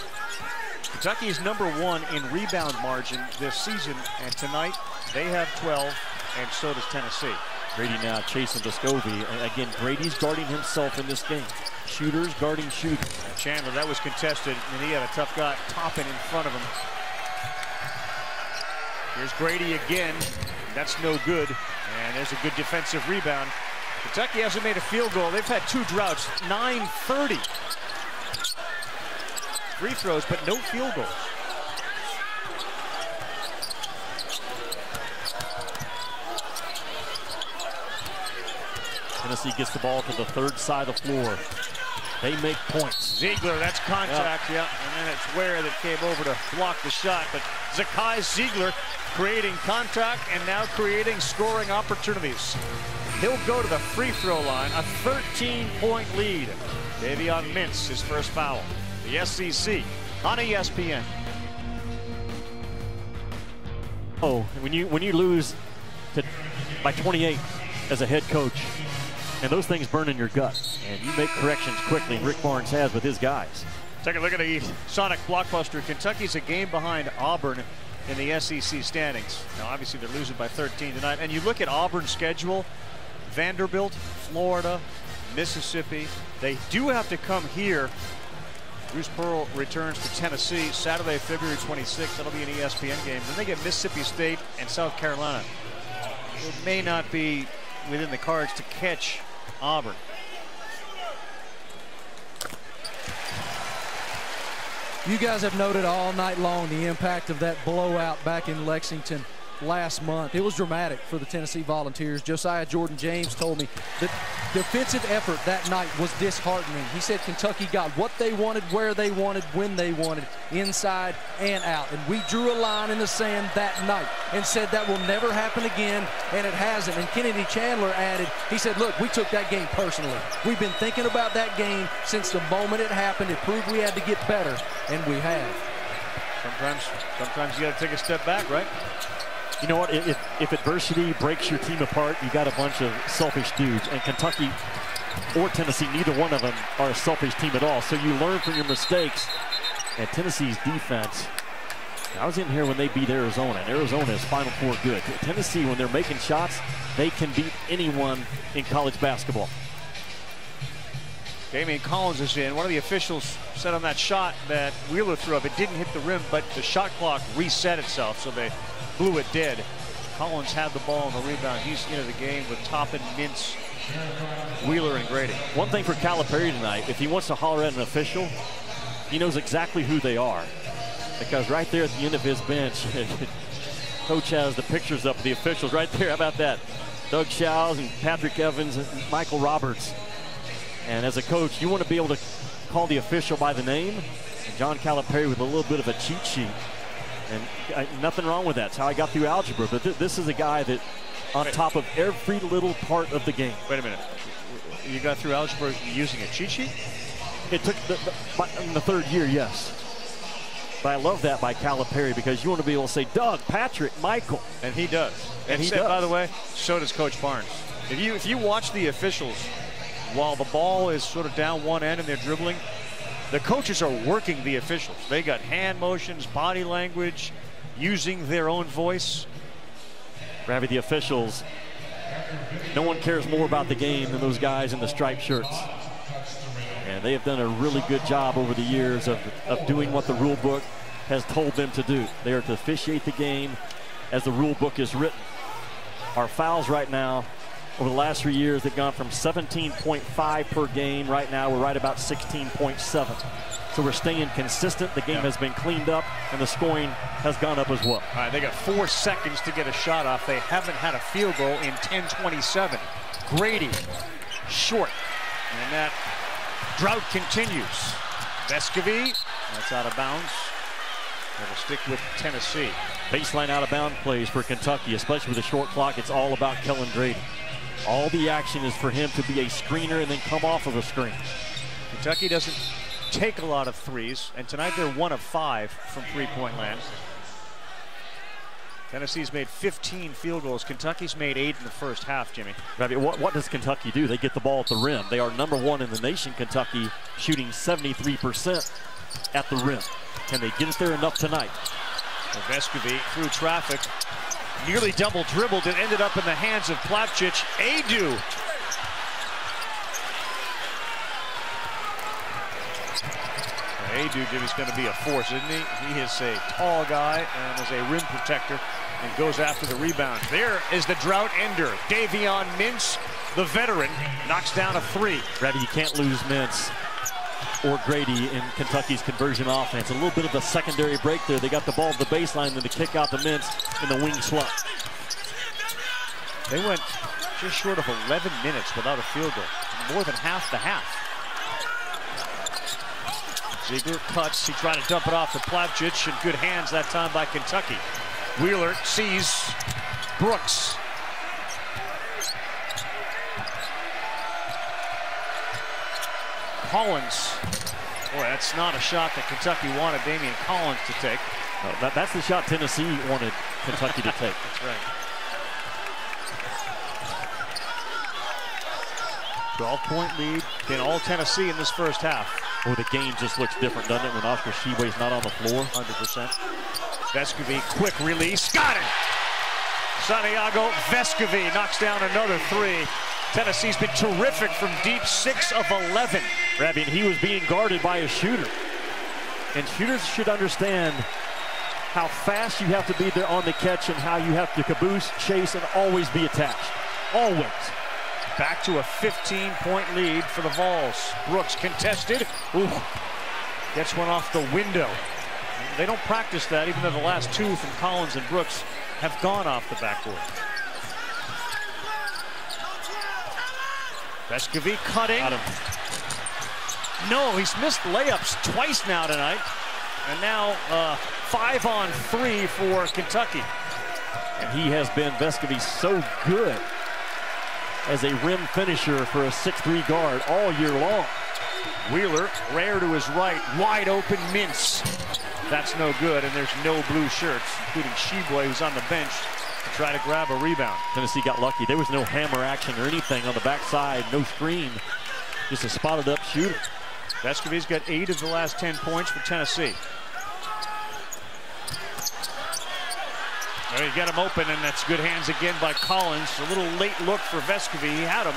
Kentucky is #1 in rebound margin this season, and tonight they have 12, and so does Tennessee. Grady now chasing Tshiebwe. Again, Grady's guarding himself in this game. Shooters guarding shooters. Chandler, that was contested, and he had a tough guy, Toppin, in front of him. Here's Grady again. That's no good. And there's a good defensive rebound. Kentucky hasn't made a field goal. They've had 2 droughts, 9-30. Free throws, but no field goals. Tennessee gets the ball to the third side of the floor. They make points. Ziegler, that's contact, yeah. And then it's Ware that came over to block the shot. But Zakai Ziegler creating contact and now creating scoring opportunities. He'll go to the free throw line, a 13-point lead. Davion Mintz, his first foul. The SEC on ESPN. Oh, when you lose by 28 as a head coach, and those things burn in your gut, and you make corrections quickly, and Rick Barnes has with his guys. Take a look at the Sonic blockbuster. Kentucky's a game behind Auburn in the SEC standings. Now, obviously, they're losing by 13 tonight. And you look at Auburn's schedule, Vanderbilt, Florida, Mississippi. They do have to come here. Bruce Pearl returns to Tennessee Saturday, February 26th. That'll be an ESPN game. Then they get Mississippi State and South Carolina. It may not be within the cards to catch Auburn. You guys have noted all night long the impact of that blowout back in Lexington last month. It was dramatic for the Tennessee Volunteers. Josiah Jordan-James told me that defensive effort that night was disheartening. He said Kentucky got what they wanted, where they wanted, when they wanted, inside and out. And we drew a line in the sand that night and said that will never happen again, and it hasn't. And Kennedy Chandler added, he said, look, we took that game personally. We've been thinking about that game since the moment it happened. It proved we had to get better, and we have. Sometimes you got to take a step back, right? You know what, if adversity breaks your team apart, you got a bunch of selfish dudes. And Kentucky or Tennessee, neither one of them are a selfish team at all. So you learn from your mistakes. And Tennessee's defense, I was in here when they beat Arizona, and Arizona is Final Four good. Tennessee, when they're making shots, they can beat anyone in college basketball. Damian Collins is in. One of the officials said on that shot that Wheeler threw up, it didn't hit the rim, but the shot clock reset itself, so they blew it dead. Collins had the ball on the rebound. He's into the game with Toppin, Mintz, Wheeler, and Grady. One thing for Calipari tonight, if he wants to holler at an official, he knows exactly who they are. Because right there at the end of his bench, Coach has the pictures up of the officials right there. How about that? Doug Shows and Patrick Evans and Michael Roberts. And as a coach, you want to be able to call the official by the name. And John Calipari with a little bit of a cheat sheet. And nothing wrong with that. It's how I got through algebra. But this is a guy that on top of every little part of the game. Wait a minute. You got through algebra using a cheat sheet? It took in the third year, yes. But I love that by Calipari because you want to be able to say Doug, Patrick, Michael. And he does. And he does. By the way, so does Coach Barnes. If you watch the officials while the ball is sort of down one end and they're dribbling, the coaches are working the officials. They got hand motions, body language, using their own voice. Ravi, the officials, no one cares more about the game than those guys in the striped shirts. And they have done a really good job over the years of doing what the rule book has told them to do. They are to officiate the game as the rule book is written. Our fouls right now, over the last 3 years, they've gone from 17.5 per game. Right now, we're right about 16.7. So we're staying consistent. The game has been cleaned up, and the scoring has gone up as well. All right, they got 4 seconds to get a shot off. They haven't had a field goal in 10:27. Grady, short. And that drought continues. Vescovy, that's out of bounds. That'll stick with Tennessee. Baseline out-of-bound plays for Kentucky, especially with a short clock. It's all about Kellen Grady. All the action is for him to be a screener and then come off of a screen. Kentucky doesn't take a lot of threes, and tonight they're 1 of 5 from three-point land. Tennessee's made 15 field goals. Kentucky's made 8 in the first half, Jimmy. What does Kentucky do? They get the ball at the rim. They are #1 in the nation, Kentucky, shooting 73% at the rim. Can they get it there enough tonight? Vescovy through traffic. nearly double dribbled. It ended up in the hands of Plavcic. Adu. Adu is going to be a force, isn't he? He is a tall guy and is a rim protector and goes after the rebound. There is the drought ender. Davion Mintz, the veteran, knocks down a three. Grady, you can't lose Mintz or Grady in Kentucky's conversion offense. A little bit of a secondary break there. They got the ball at the baseline, then to kick out the Mintz in the wing slot. They went just short of 11 minutes without a field goal. More than half the half. Ziegler cuts. He tried to dump it off to Plavcic, and good hands that time by Kentucky. Wheeler sees Brooks. Collins. Boy, that's not a shot that Kentucky wanted Damian Collins to take. That's the shot Tennessee wanted Kentucky to take. That's right. 12-point lead in all Tennessee in this first half. Oh, the game just looks different, doesn't it, when Oscar Tshiebwe's not on the floor? 100%. Vescovi, quick release. Got it! Santiago Vescovi knocks down another three. Tennessee's been terrific from deep, 6 of 11. Ravi, and he was being guarded by a shooter. And shooters should understand how fast you have to be there on the catch and how you have to caboose, chase, and always be attached. Always. Back to a 15-point lead for the Vols. Brooks contested. Ooh. Gets one off the window. They don't practice that, even though the last two from Collins and Brooks have gone off the backboard. Vescovi cutting. No, he's missed layups twice now tonight. And now 5 on 3 for Kentucky. And he has been, Vescovi, so good as a rim finisher for a 6'3" guard all year long. Wheeler, Ware to his right, wide open Mintz. That's no good, and there's no blue shirts, including Tshiebwe, who's on the bench to try to grab a rebound. Tennessee got lucky. There was no hammer action or anything on the backside, no screen, just a spotted up shooter. Vescovi's got 8 of the last 10 points for Tennessee. There you get him open, and that's good hands again by Collins. A little late look for Vescovi. He had him.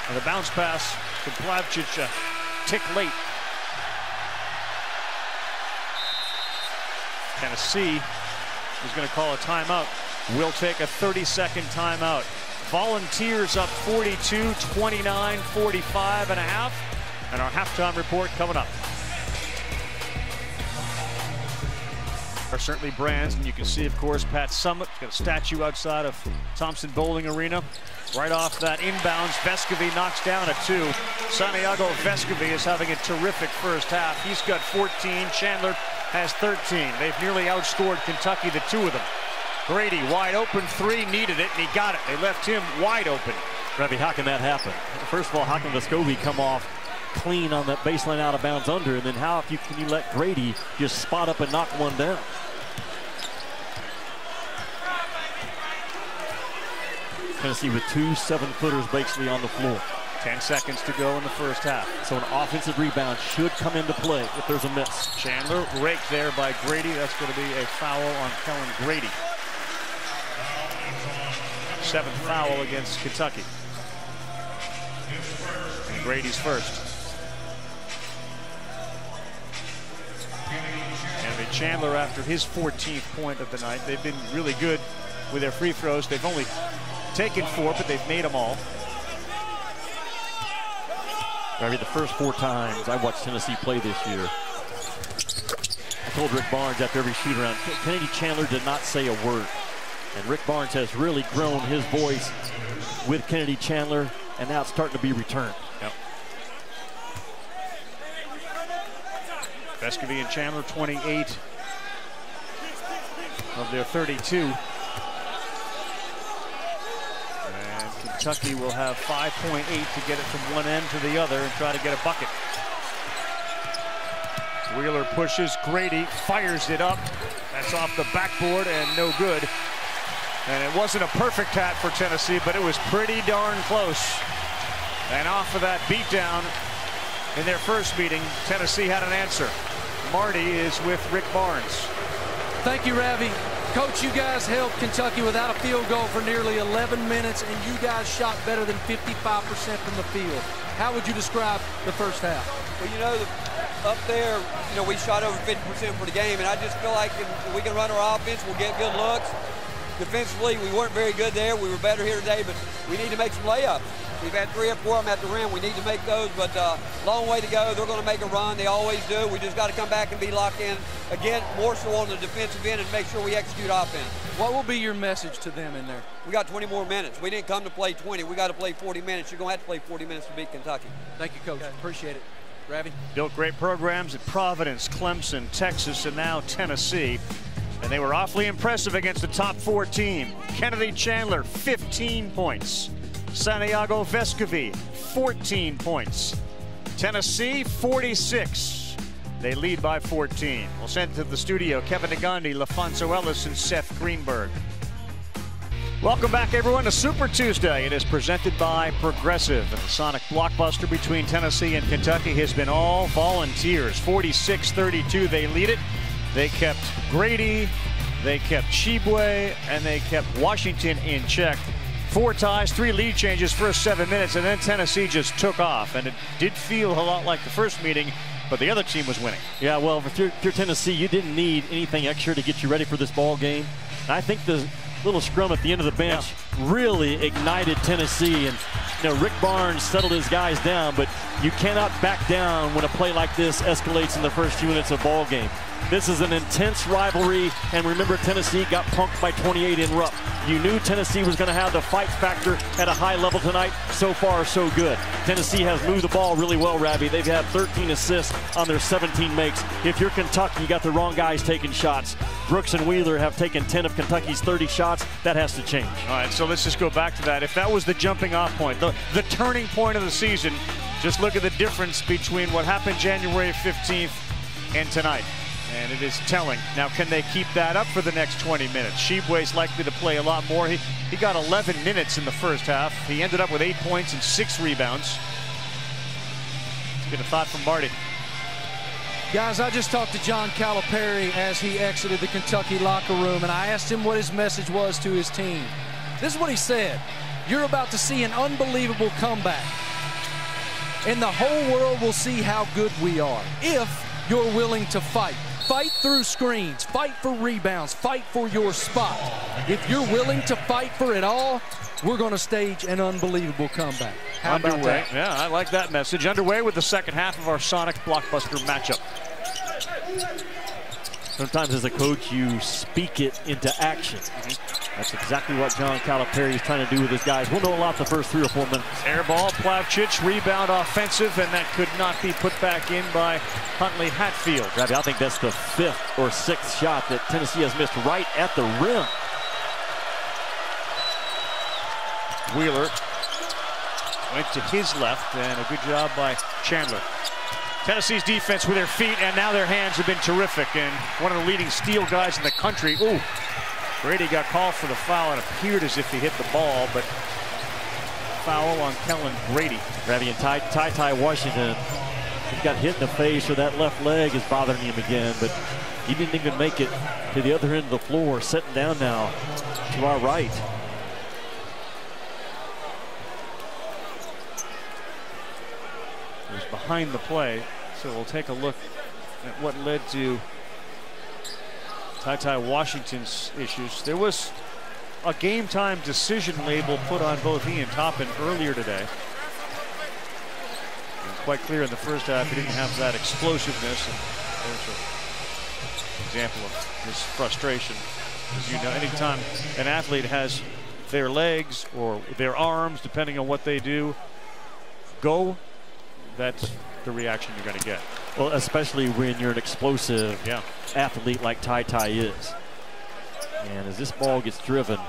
And the bounce pass to Plavcic, a tick late. Tennessee is going to call a timeout. We'll take a 30-second timeout. Volunteers up 42, 29, 45 and a half. And our halftime report coming up. Are certainly brands, and you can see, of course, Pat Summitt's got a statue outside of Thompson Bowling Arena. Right off that inbounds, Vescovi knocks down a 2. Santiago Vescovi is having a terrific first half. He's got 14. Chandler has 13. They've nearly outscored Kentucky, the two of them. Grady, wide open 3, needed it, and he got it. They left him wide open. Ravi, how can that happen? First of all, how can Vescovi come off clean on that baseline out of bounds under, and then how can you let Grady just spot up and knock one down? Tennessee with 2 7-footers basically on the floor. 10 seconds to go in the first half. So an offensive rebound should come into play if there's a miss. Chandler raked there by Grady. That's going to be a foul on Kellen Grady. 7th foul against Kentucky. And Grady's first. And Chandler, after his 14th point of the night, they've been really good with their free throws. They've only taken 4, but they've made them all. Maybe the first 4 times I watched Tennessee play this year, I told Rick Barnes after every shoot around, Kennedy Chandler did not say a word. And Rick Barnes has really grown his voice with Kennedy Chandler, and now it's starting to be returned. Yep. Vescovi and Chandler, 28 of their 32. Kentucky will have 5.8 to get it from one end to the other and try to get a bucket. Wheeler pushes, Grady fires it up. That's off the backboard and no good. And it wasn't a perfect hat for Tennessee, but it was pretty darn close. And off of that beatdown in their first meeting, Tennessee had an answer. Marty is with Rick Barnes. Thank you, Ravi. Coach, you guys held Kentucky without a field goal for nearly 11 minutes, and you guys shot better than 55% from the field. How would you describe the first half? Well, you know, up there, you know, we shot over 50% for the game, and I just feel like if we can run our offense, we'll get good looks. Defensively, we weren't very good there. We were better here today, but we need to make some layups. We've had 3 or 4 of them at the rim. We need to make those, but long way to go. They're going to make a run. They always do. We just got to come back and be locked in, again, more so on the defensive end and make sure we execute offense. What will be your message to them in there? We got 20 more minutes. We didn't come to play 20. We got to play 40 minutes. You're going to have to play 40 minutes to beat Kentucky. Thank you, Coach. Appreciate it. Ravi? Built great programs at Providence, Clemson, Texas, and now Tennessee. And they were awfully impressive against the top 4 team. Kennedy Chandler, 15 points. Santiago Vescovi, 14 points. Tennessee, 46. They lead by 14. We'll send to the studio Kevin Negandhi, LaFonso Ellis, and Seth Greenberg. Welcome back, everyone, to Super Tuesday. It is presented by Progressive. And the Sonic blockbuster between Tennessee and Kentucky has been all volunteers. 46-32, they lead it. They kept Grady, they kept Tshiebwe, and they kept Washington in check. 4 ties, 3 lead changes, first 7 minutes, and then Tennessee just took off. And it did feel a lot like the first meeting, but the other team was winning. Yeah, well, if you're Tennessee, you didn't need anything extra to get you ready for this ball game. And I think the little scrum at the end of the bench really ignited Tennessee. And you know, Rick Barnes settled his guys down, but you cannot back down when a play like this escalates in the first few minutes of ball game. This is an intense rivalry, and remember, Tennessee got punked by 28 in Rupp. You knew Tennessee was going to have the fight factor at a high level tonight. So far, so good. Tennessee has moved the ball really well, Ravi. They've had 13 assists on their 17 makes. If you're Kentucky, you got the wrong guys taking shots. Brooks and Wheeler have taken 10 of Kentucky's 30 shots. That has to change. All right, so let's just go back to that. If that was the jumping off point, the turning point of the season, just look at the difference between what happened January 15th and tonight. And it is telling. Now, can they keep that up for the next 20 minutes? Tshiebwe's likely to play a lot more. He got 11 minutes in the first half. He ended up with 8 points and 6 rebounds. Let's get a thought from Marty. Guys, I just talked to John Calipari as he exited the Kentucky locker room, and I asked him what his message was to his team. This is what he said. You're about to see an unbelievable comeback, and the whole world will see how good we are if you're willing to fight. Fight through screens, fight for rebounds, fight for your spot. If you're willing to fight for it all, we're going to stage an unbelievable comeback. How about that? Yeah, I like that message. Underway with the second half of our Sonic blockbuster matchup. Sometimes as a coach, you speak it into action. That's exactly what John Calipari is trying to do with his guys. We'll know a lot the first 3 or 4 minutes. Air ball, Plavcic, rebound offensive, and that could not be put back in by Huntley Hatfield. Ravi, I think that's the 5th or 6th shot that Tennessee has missed right at the rim. Wheeler went to his left, and a good job by Chandler. Tennessee's defense with their feet, and now their hands have been terrific. And one of the leading steal guys in the country. Ooh, Grady got called for the foul. It appeared as if he hit the ball, but foul on Kellen Grady. Ravi, and Ty Washington, he got hit in the face, so that left leg is bothering him again, but he didn't even make it to the other end of the floor. Sitting down now to our right. It was behind the play, so we'll take a look at what led to Ty Washington's issues. There was a game time decision label put on both he and Toppin earlier today. It was quite clear in the first half he didn't have that explosiveness, and there's an example of his frustration. As you know, anytime an athlete has their legs or their arms, depending on what they do, go, that's the reaction you're going to get. Well, especially when you're an explosive athlete like Ty is. And as this ball gets driven,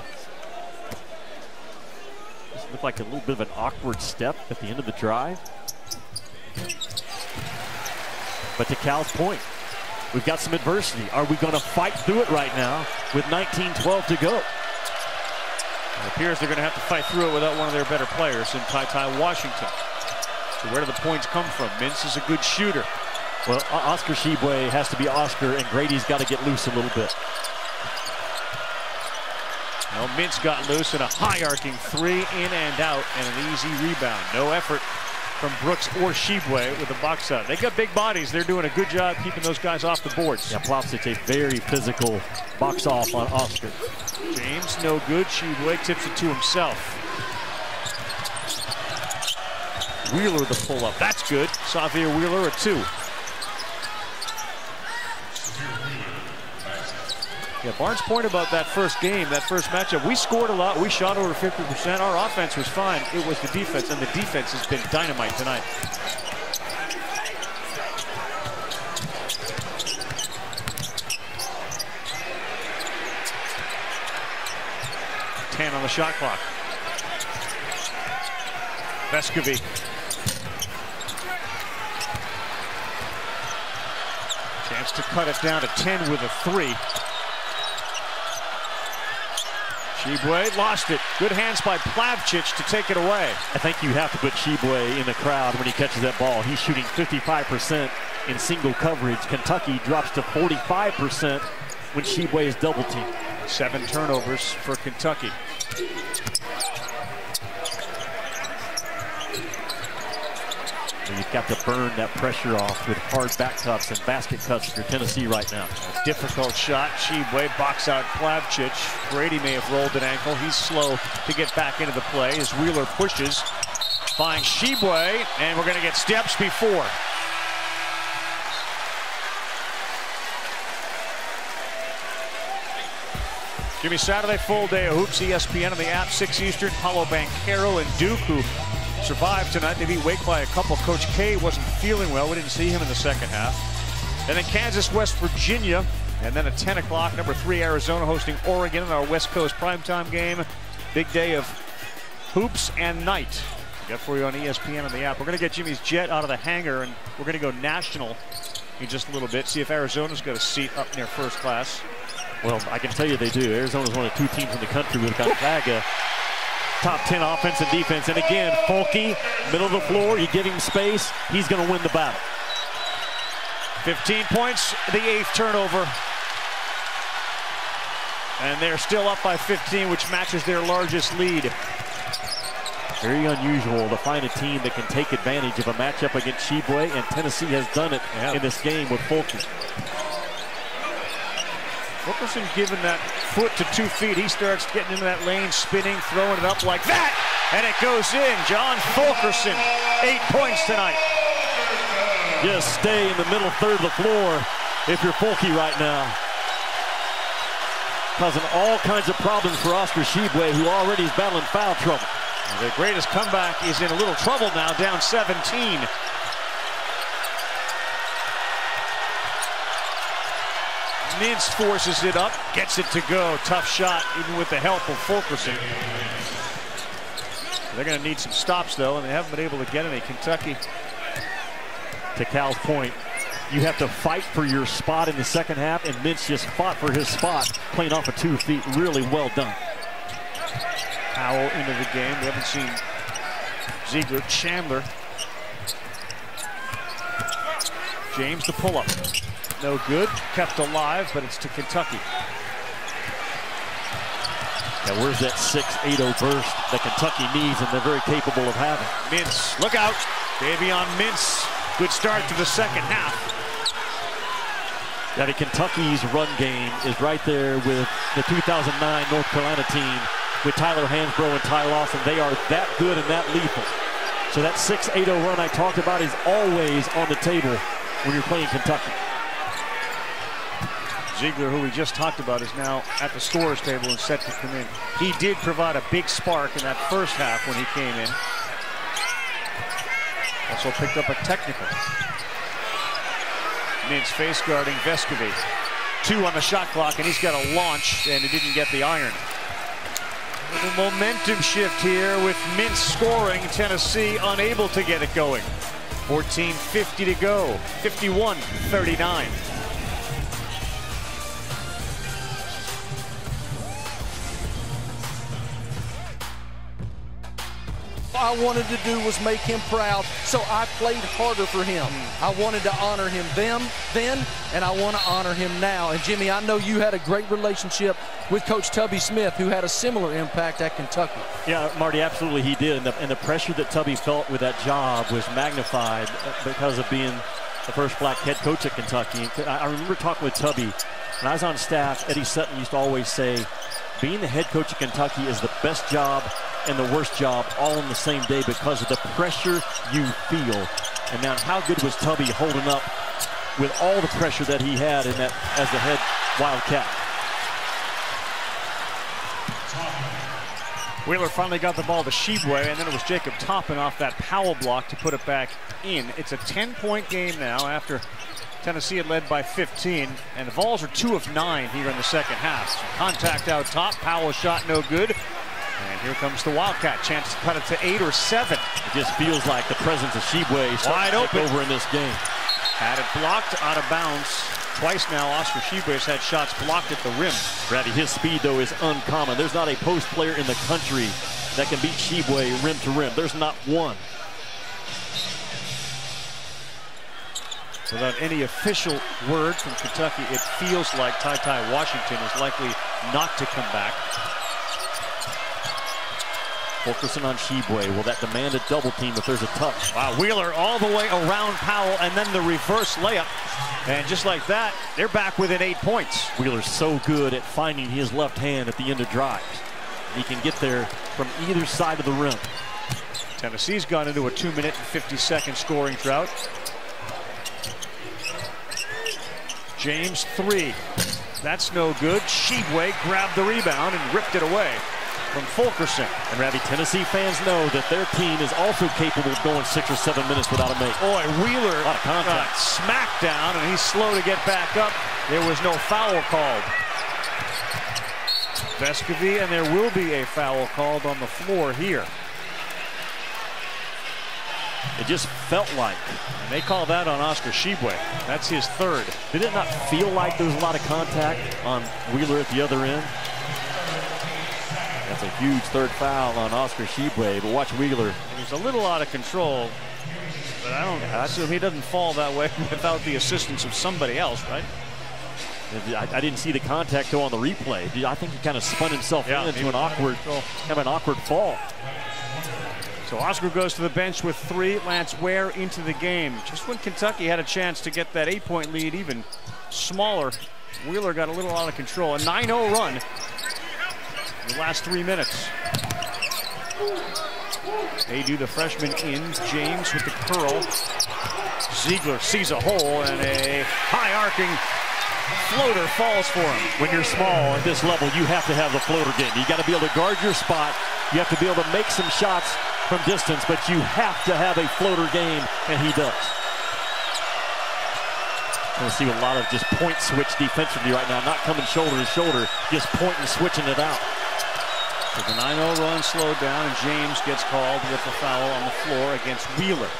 this looked like a little bit of an awkward step at the end of the drive. But to Cal's point, we've got some adversity. Are we going to fight through it right now with 19-12 to go? It appears they're going to have to fight through it without one of their better players in Ty Washington. So where do the points come from? Mintz is a good shooter. Well, Oscar Tshiebwe has to be Oscar, and Grady's got to get loose a little bit. Well, Mintz got loose in a high arcing three, in and out, and an easy rebound. No effort from Brooks or Tshiebwe with the box out. They got big bodies. They're doing a good job keeping those guys off the boards. Yeah, Plavsic a very physical box off on Oscar. James, no good. Tshiebwe tips it to himself. Wheeler the pull-up. That's good. Xavier Wheeler a 2. Yeah, Barnes' point about that first game, that first matchup, we scored a lot, we shot over 50%, our offense was fine, it was the defense, and the defense has been dynamite tonight. On the shot clock. Vescovi. Chance to cut it down to 10 with a 3. Tshiebwe lost it. Good hands by Plavsic to take it away. I think you have to put Tshiebwe in the crowd when he catches that ball. He's shooting 55% in single coverage. Kentucky drops to 45% when Tshiebwe is double teamed. 7 turnovers for Kentucky. You've got to burn that pressure off with hard back cuts and basket cuts for Tennessee right now. A difficult shot. Tshiebwe box out Plavsic. Grady may have rolled an ankle. He's slow to get back into the play as Wheeler pushes. Finds Tshiebwe, and we're going to get steps before. Jimmy, Saturday, full day of hoops. ESPN on the app, 6 Eastern. Paulo Banchero and Duke, who survived tonight. They beat Wake by a couple. Coach K wasn't feeling well. We didn't see him in the second half. And then Kansas, West Virginia. And then at 10 o'clock, number 3, Arizona hosting Oregon in our West Coast primetime game. Big day of hoops and night. We got for you on ESPN on the app. We're going to get Jimmy's jet out of the hangar, and we're going to go national in just a little bit. See if Arizona's got a seat up near first class. Well, I can tell you they do. Arizona's one of 2 teams in the country with Gonzaga. Top 10 offense and defense. And again, Fulke, middle of the floor. You give him space, he's going to win the battle. 15 points, the 8th turnover. And they're still up by 15, which matches their largest lead. Very unusual to find a team that can take advantage of a matchup against Tshiebwe, and Tennessee has done it in this game with Fulke. Fulkerson given that foot to 2 feet. He starts getting into that lane, spinning, throwing it up like that. And it goes in. John Fulkerson, 8 points tonight. Just stay in the middle third of the floor if you're Fulke right now. Causing all kinds of problems for Oscar Tshiebwe, who already is battling foul trouble. And the greatest comeback is in a little trouble now, down 17. Mintz forces it up, gets it to go. Tough shot, even with the help of Fulkerson. They're going to need some stops, though, and they haven't been able to get any. Kentucky. To Cal's point, you have to fight for your spot in the second half, and Mintz just fought for his spot, playing off of 2 feet. Really well done. Powell into the game. We haven't seen Ziegler. Chandler. James the pull-up. No good. Kept alive, but it's to Kentucky. Now where's that 6-8-0 burst that Kentucky needs and they're very capable of having? Mintz, look out. Davion Mintz. Good start to the second half. Yeah, Kentucky's run game is right there with the 2009 North Carolina team with Tyler Hansbrough and Ty Lawson. They are that good and that lethal. So that 6-8-0 run I talked about is always on the table when you're playing Kentucky. Ziegler, who we just talked about, is now at the scorer's table and set to come in. He did provide a big spark in that first half when he came in. Also picked up a technical. Mintz face guarding Vescovi. 2 on the shot clock, and he's got a launch, and he didn't get the iron. The momentum shift here with Mintz scoring. Tennessee unable to get it going. 14:50 to go. 51-39. I wanted to do was make him proud, so I played harder for him. I wanted to honor him then, and I want to honor him now. And, Jimmy, I know you had a great relationship with Coach Tubby Smith, who had a similar impact at Kentucky. Yeah, Marty, absolutely he did. And the pressure that Tubby felt with that job was magnified because of being the first black head coach at Kentucky. I remember talking with Tubby. When I was on staff, Eddie Sutton used to always say, being the head coach of Kentucky is the best job and the worst job all on the same day because of the pressure you feel. And now how good was Tubby holding up with all the pressure that he had in that as the head Wildcat? Wheeler finally got the ball to Tshiebwe, and then it was Jacob Toppin off that Powell block to put it back in. It's a 10-point game now after Tennessee had led by 15, and the Vols are 2 of 9 here in the second half. So contact out top, Powell's shot no good. And here comes the Wildcat, chance to cut it to 8 or 7. It just feels like the presence of Tshiebwe wide open over in this game. Had it blocked out of bounds. Twice now, Oscar Tshiebwe's had shots blocked at the rim. Grady, his speed, though, is uncommon. There's not a post player in the country that can beat Tshiebwe rim to rim. There's not one. Without any official word from Kentucky, it feels like Ty Washington is likely not to come back. Fulkerson on Tshiebwe. Will that demand a double team if there's a touch? Wow, Wheeler all the way around Powell, and then the reverse layup. And just like that, they're back within 8 points. Wheeler's so good at finding his left hand at the end of drives. He can get there from either side of the rim. Tennessee's gone into a 2-minute and 50-second scoring drought. James 3. That's no good. Tshiebwe grabbed the rebound and ripped it away from Fulkerson. And Rabbi, Tennessee fans know that their team is also capable of going 6 or 7 minutes without a make. Boy, Wheeler a lot of contact. Got smacked down, and he's slow to get back up. There was no foul called. Vescovy, and there will be a foul called on the floor here. It just felt like. And they call that on Oscar Tshiebwe. That's his third. Did it not feel like there was a lot of contact on Wheeler at the other end? That's a huge third foul on Oscar Tshiebwe, but watch Wheeler. He's a little out of control, but I assume he doesn't fall that way without the assistance of somebody else, right? I didn't see the contact go on the replay. I think he kind of spun himself into an awkward fall. So Oscar goes to the bench with 3. Lance Ware into the game. Just when Kentucky had a chance to get that 8-point lead even smaller, Wheeler got a little out of control. A 9-0 run in the last 3 minutes. They do the freshman in. James with the curl. Ziegler sees a hole, and a high arcing floater falls for him. When you're small at this level, you have to have the floater game. You got to be able to guard your spot. You have to be able to make some shots from distance, but you have to have a floater game, and he does. We'll see a lot of just point switch defensively right now, not coming shoulder to shoulder, just point and switching it out. So the 9-0 run slowed down, and James gets called with a foul on the floor against Wheeler.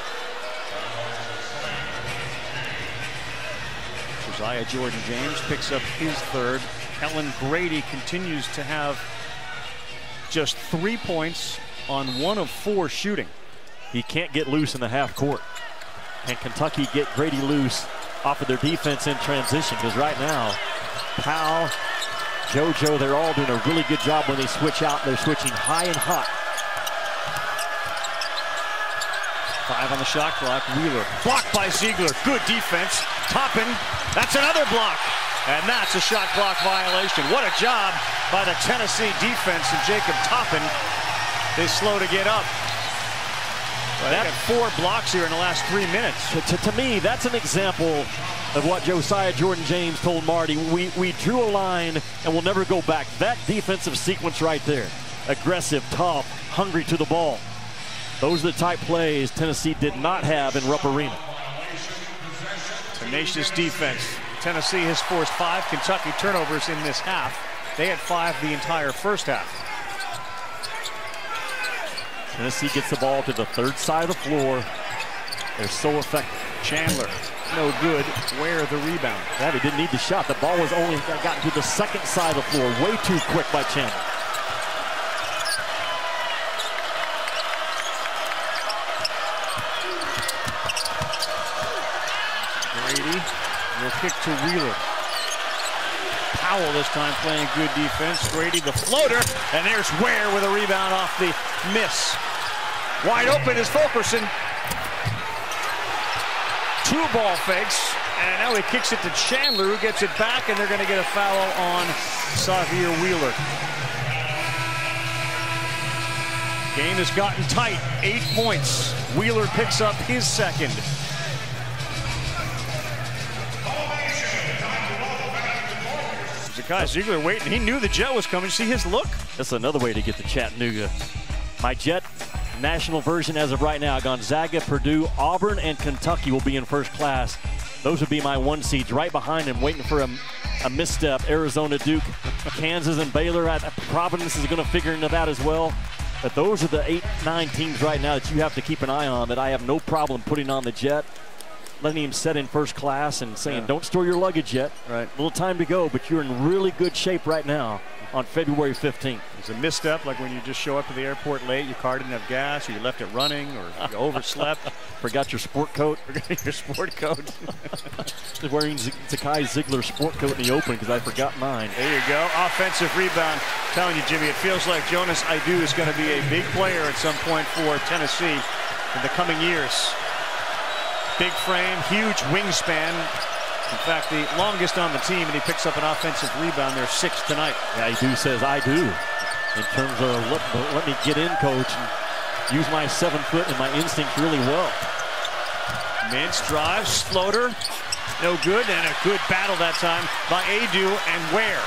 Josiah Jordan-James picks up his third. Kellen Grady continues to have just 3 points on 1 of 4 shooting. He can't get loose in the half court. And Kentucky get Grady loose off of their defense in transition, because right now, Powell, JoJo, they're all doing a really good job when they switch out. They're switching high and hot. 5 on the shot clock. Wheeler blocked by Ziegler. Good defense. Toppin, that's another block. And that's a shot clock violation. What a job by the Tennessee defense, and Jacob Toppin is slow to get up. Well, they got 4 blocks here in the last 3 minutes. To me, that's an example of what Josiah Jordan-James told Marty. We drew a line and we'll never go back. That defensive sequence right there. Aggressive, tough, hungry to the ball. Those are the type plays Tennessee did not have in Rupp Arena. Tenacious defense. Tennessee has forced 5 Kentucky turnovers in this half. They had 5 the entire first half. Tennessee gets the ball to the third side of the floor. They're so effective. Chandler, no good. Ware the rebound. He didn't need the shot. The ball was only gotten to the second side of the floor. Way too quick by Chandler. kick to Wheeler. Powell this time playing good defense. Grady the floater, and there's Ware with a rebound off the miss. Wide open is Fulkerson. 2 ball fakes, and now he kicks it to Chandler, who gets it back, and they're going to get a foul on Xavier Wheeler. Game has gotten tight, 8 points. Wheeler picks up his second. Zakai Ziegler waiting. He knew the Jet was coming. See his look? That's another way to get to Chattanooga. My Jet national version as of right now, Gonzaga, Purdue, Auburn, and Kentucky will be in first class. Those would be my 1 seeds. Right behind him, waiting for a misstep. Arizona, Duke, Kansas, and Baylor. Providence is going to figure into that as well. But those are the 8-9 teams right now that you have to keep an eye on, that I have no problem putting on the Jet, letting him set in first class and saying, don't store your luggage yet. Right. A little time to go, but you're in really good shape right now on February 15th. It's a misstep, like when you just show up to the airport late, your car didn't have gas, or you left it running, or you overslept. Forgot your sport coat. Forgot your sport coat. Just wearing Zakai Ziegler's sport coat in the open because I forgot mine. There you go. Offensive rebound. I'm telling you, Jimmy, it feels like Jonas Aidoo is going to be a big player at some point for Tennessee in the coming years. Big frame, huge wingspan. In fact, the longest on the team, and he picks up an offensive rebound. They're 6 tonight. Yeah, Aidoo says, I do. In terms of let me get in, coach, and use my 7 foot and my instincts really well. Mintz drives, floater, no good, and a good battle that time by Aidoo and Ware.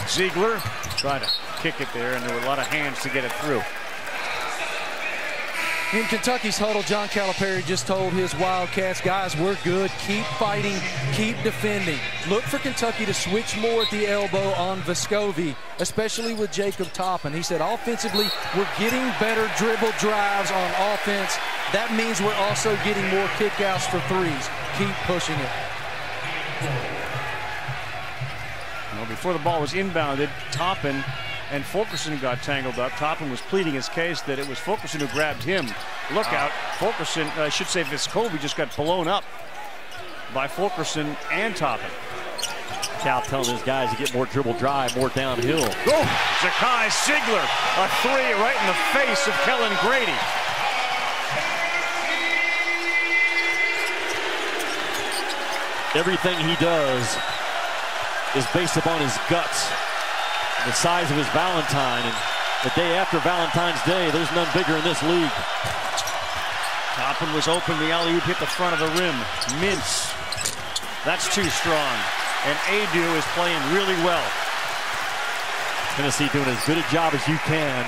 Ziegler tried to kick it there, and there were a lot of hands to get it through. In Kentucky's huddle, John Calipari just told his Wildcats, guys, we're good. Keep fighting, keep defending. Look for Kentucky to switch more at the elbow on Vescovi, especially with Jacob Toppin. He said, offensively, we're getting better dribble drives on offense. That means we're also getting more kickouts for threes. Keep pushing it. Well, before the ball was inbounded, Toppin and Fulkerson got tangled up. Toppin was pleading his case that it was Fulkerson who grabbed him. Look out. Fulkerson, I should say Vescovi, just got blown up by Fulkerson and Toppin. Cal telling his guys to get more dribble drive, more downhill. Oh, Zakai Ziegler, a 3 right in the face of Kellen Grady. Everything he does is based upon his guts. The size of his Valentine, and the day after Valentine's Day, there's none bigger in this league. Toppin was open, the alley-oop hit the front of the rim. Mintz, that's too strong, and Aidoo is playing really well. Tennessee doing as good a job as you can,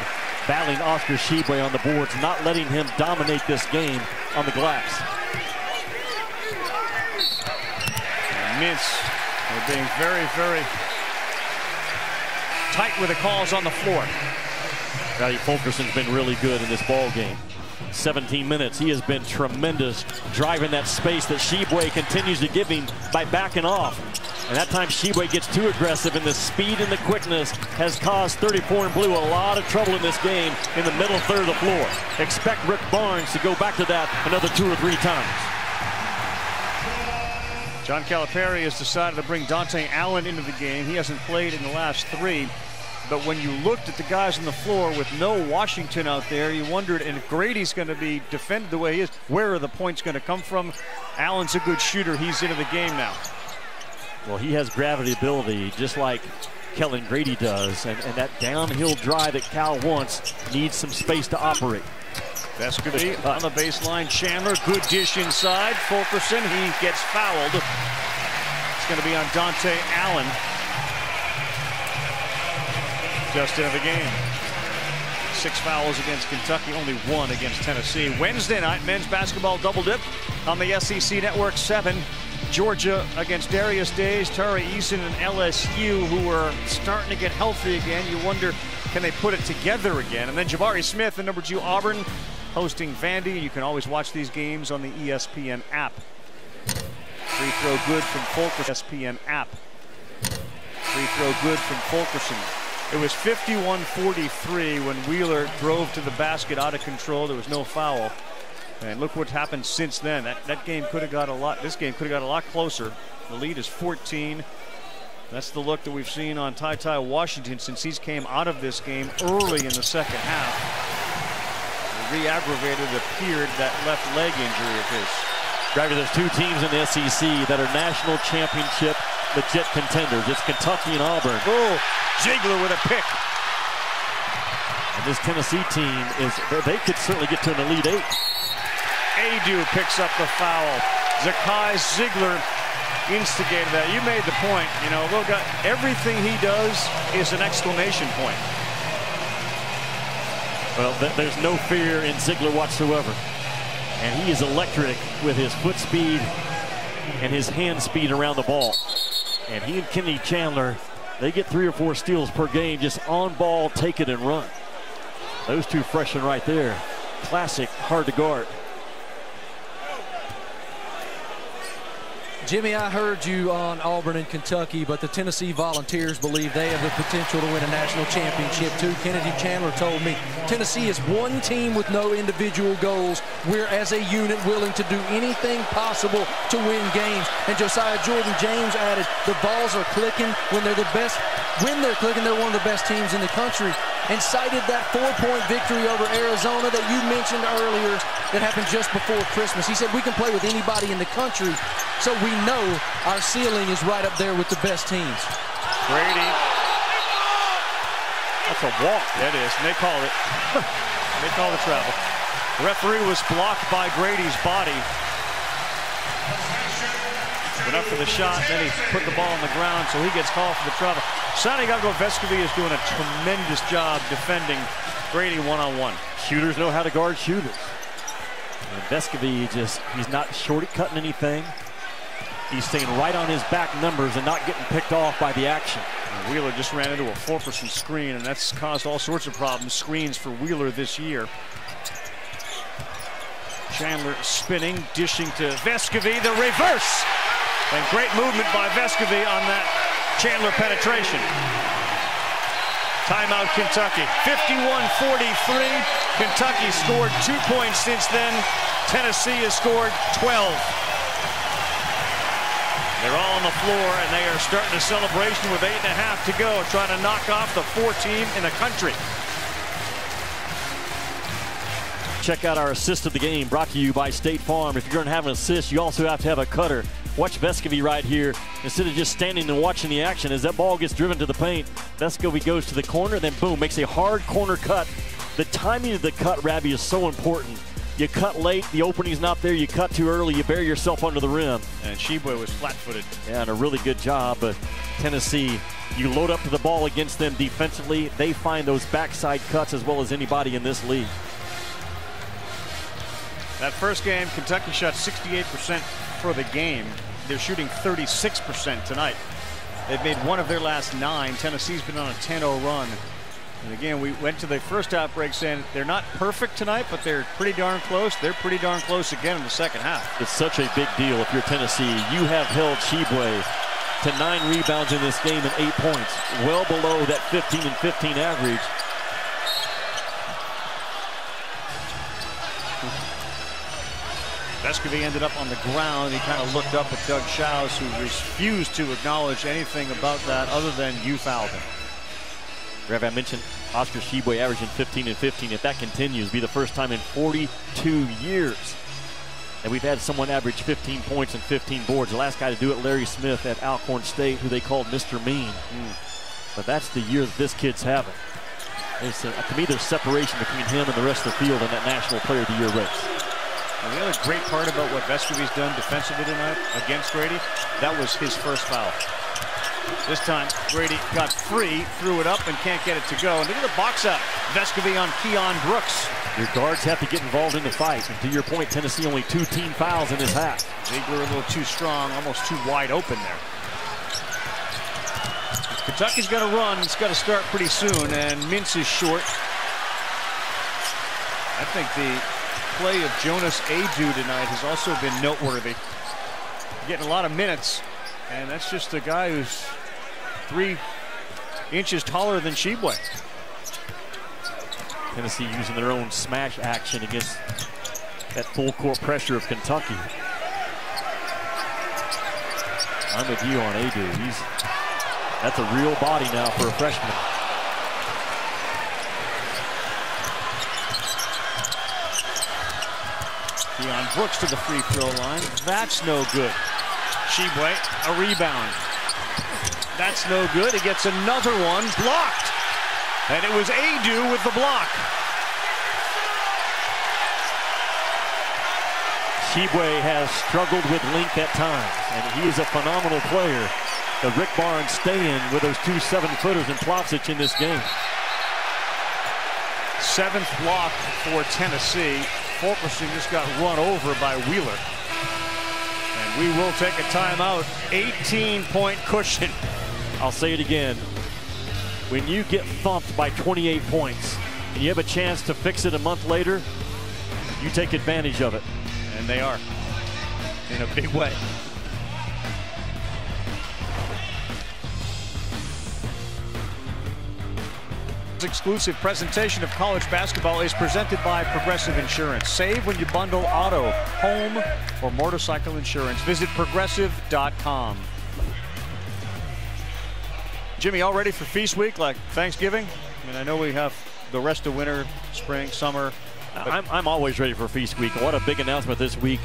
battling Oscar Tshiebwe on the boards, not letting him dominate this game on the glass. And Mintz, they're being very, very tight with the calls on the floor. Grady Fulkerson's been really good in this ball game. 17 minutes. He has been tremendous, driving that space that Tshiebwe continues to give him by backing off. And that time Tshiebwe gets too aggressive, and the speed and the quickness has caused 34 and blue a lot of trouble in this game in the middle third of the floor. Expect Rick Barnes to go back to that another 2 or 3 times. John Calipari has decided to bring Dante Allen into the game. He hasn't played in the last 3. But when you looked at the guys on the floor with no Washington out there, you wondered, and if Grady's going to be defended the way he is, where are the points going to come from? Allen's a good shooter. He's into the game now. Well, he has gravity ability, just like Kellen Grady does. And that downhill drive that Cal wants needs some space to operate. Vescovi on the baseline. Chandler, good dish inside. Fulkerson, he gets fouled. It's going to be on Dante Allen. Just into the game. 6 fouls against Kentucky, only 1 against Tennessee. Wednesday night, men's basketball double dip on the SEC Network 7. Georgia against Darius Days, Tari Eason, and LSU, who are starting to get healthy again. You wonder, can they put it together again? And then Jabari Smith and number 2 Auburn hosting Vandy. You can always watch these games on the ESPN app. Free throw good from Fulkerson. ESPN app. Free throw good from Fulkerson. It was 51-43 when Wheeler drove to the basket out of control. There was no foul. And look what happened since then. That game could have got a lot. This game could have got a lot closer. The lead is 14. That's the look that we've seen on Ty Washington since he's came out of this game early in the second half. Re-aggravated that left leg injury of his. Gravy, there's two teams in the SEC that are national championship legit contenders. It's Kentucky and Auburn. Oh, Ziegler with a pick. And this Tennessee team they could certainly get to an Elite Eight. Adu picks up the foul. Zakai Ziegler instigated that. You made the point. You know, look, everything he does is an exclamation point. Well, there's no fear in Ziegler whatsoever. And he is electric with his foot speed and his hand speed around the ball. And he and Kennedy Chandler, they get 3 or 4 steals per game, just on ball, take it and run. Those two freshmen right there, classic, hard to guard. Jimmy, I heard you on Auburn and Kentucky, but the Tennessee Volunteers believe they have the potential to win a national championship too. Kennedy Chandler told me Tennessee is one team with no individual goals. We're as a unit willing to do anything possible to win games. And Josiah Jordan-James added, the balls are clicking when they're the best. When they're clicking, they're one of the best teams in the country. And cited that 4-point victory over Arizona that you mentioned earlier that happened just before Christmas. He said we can play with anybody in the country, so we know our ceiling is right up there with the best teams. Grady. That's a walk. That is. And they call it. They call the travel. The referee was blocked by Grady's body. Went up for the shot, then he put the ball on the ground, so he gets called for the travel. Santiago Vescovi is doing a tremendous job defending Grady one-on-one. Shooters know how to guard shooters. And Vescovi he's not shortcutting anything. He's staying right on his back numbers and not getting picked off by the action. And Wheeler just ran into a 4-person screen, and that's caused all sorts of problems. Screens for Wheeler this year. Chandler spinning, dishing to Vescovi, the reverse. And great movement by Vescovi on that Chandler penetration. Timeout Kentucky. 51-43. Kentucky scored 2 points since then. Tennessee has scored 12. They're all on the floor, and they are starting a celebration with 8.5 to go, trying to knock off the 4 team in the country. Check out our assist of the game, brought to you by State Farm. If you're going to have an assist, you also have to have a cutter. Watch Vescovi right here. Instead of just standing and watching the action, as that ball gets driven to the paint, Vescovi goes to the corner, then boom, makes a hard corner cut. The timing of the cut, Rabbi, is so important. You cut late, the opening's not there. You cut too early, you bury yourself under the rim. And Tshiebwe was flat-footed. Yeah, and a really good job. But Tennessee, you load up to the ball against them defensively. They find those backside cuts as well as anybody in this league. That first game, Kentucky shot 68% for the game. They're shooting 36% tonight. They've made 1 of their last 9. Tennessee's been on a 10-0 run. And again, we went to the first outbreak saying they're not perfect tonight, but they're pretty darn close. They're pretty darn close again in the second half. It's such a big deal if you're Tennessee. You have held Tshiebwe to 9 rebounds in this game and 8 points, well below that 15 and 15 average. Vescovi ended up on the ground. He kind of looked up at Doug Schaus, who refused to acknowledge anything about that other than you fouled him. Rev, I mentioned Oscar Tshiebwe averaging 15 and 15. If that continues, it'll be the first time in 42 years that we've had someone average 15 points and 15 boards. The last guy to do it, Larry Smith at Alcorn State, who they called Mr. Mean. But that's the year that this kid's having. To me, there's separation between him and the rest of the field in that National Player of the Year race. And the other great part about what Vescovi's done defensively tonight against Grady, that was his first foul. This time, Grady got free, threw it up, and can't get it to go. And look at the box out. Vescovi on Keon Brooks. Your guards have to get involved in the fight. And to your point, Tennessee only 2 team fouls in this half. Ziegler a little too strong, almost too wide open there. Kentucky's got to run. It's got to start pretty soon, and Mintz is short. I think the play of Jonas Adu tonight has also been noteworthy. Getting a lot of minutes, and that's just a guy who's 3 inches taller than Tshiebwe. Tennessee using their own smash action against That full court pressure of Kentucky. I'm with you on Adu. That's a real body now for a freshman. Deion Brooks to the free throw line. That's no good. Tshiebwe, a rebound. That's no good. He gets another one blocked. And it was Adu with the block. Tshiebwe has struggled with length at times, and he is a phenomenal player. But Rick Barnes staying with those 2 7-footers and Plavsic in this game. 7th block for Tennessee. Fulkerson just got run over by Wheeler. And we will take a timeout. 18-point cushion. I'll say it again. When you get thumped by 28 points and you have a chance to fix it a month later, you take advantage of it. And they are, in a big way. This exclusive presentation of college basketball is presented by Progressive Insurance. Save when you bundle auto, home, or motorcycle insurance. Visit progressive.com. Jimmy, all ready for Feast Week, like Thanksgiving? I mean, I know we have the rest of winter, spring, summer. I'm always ready for Feast Week. What a big announcement this week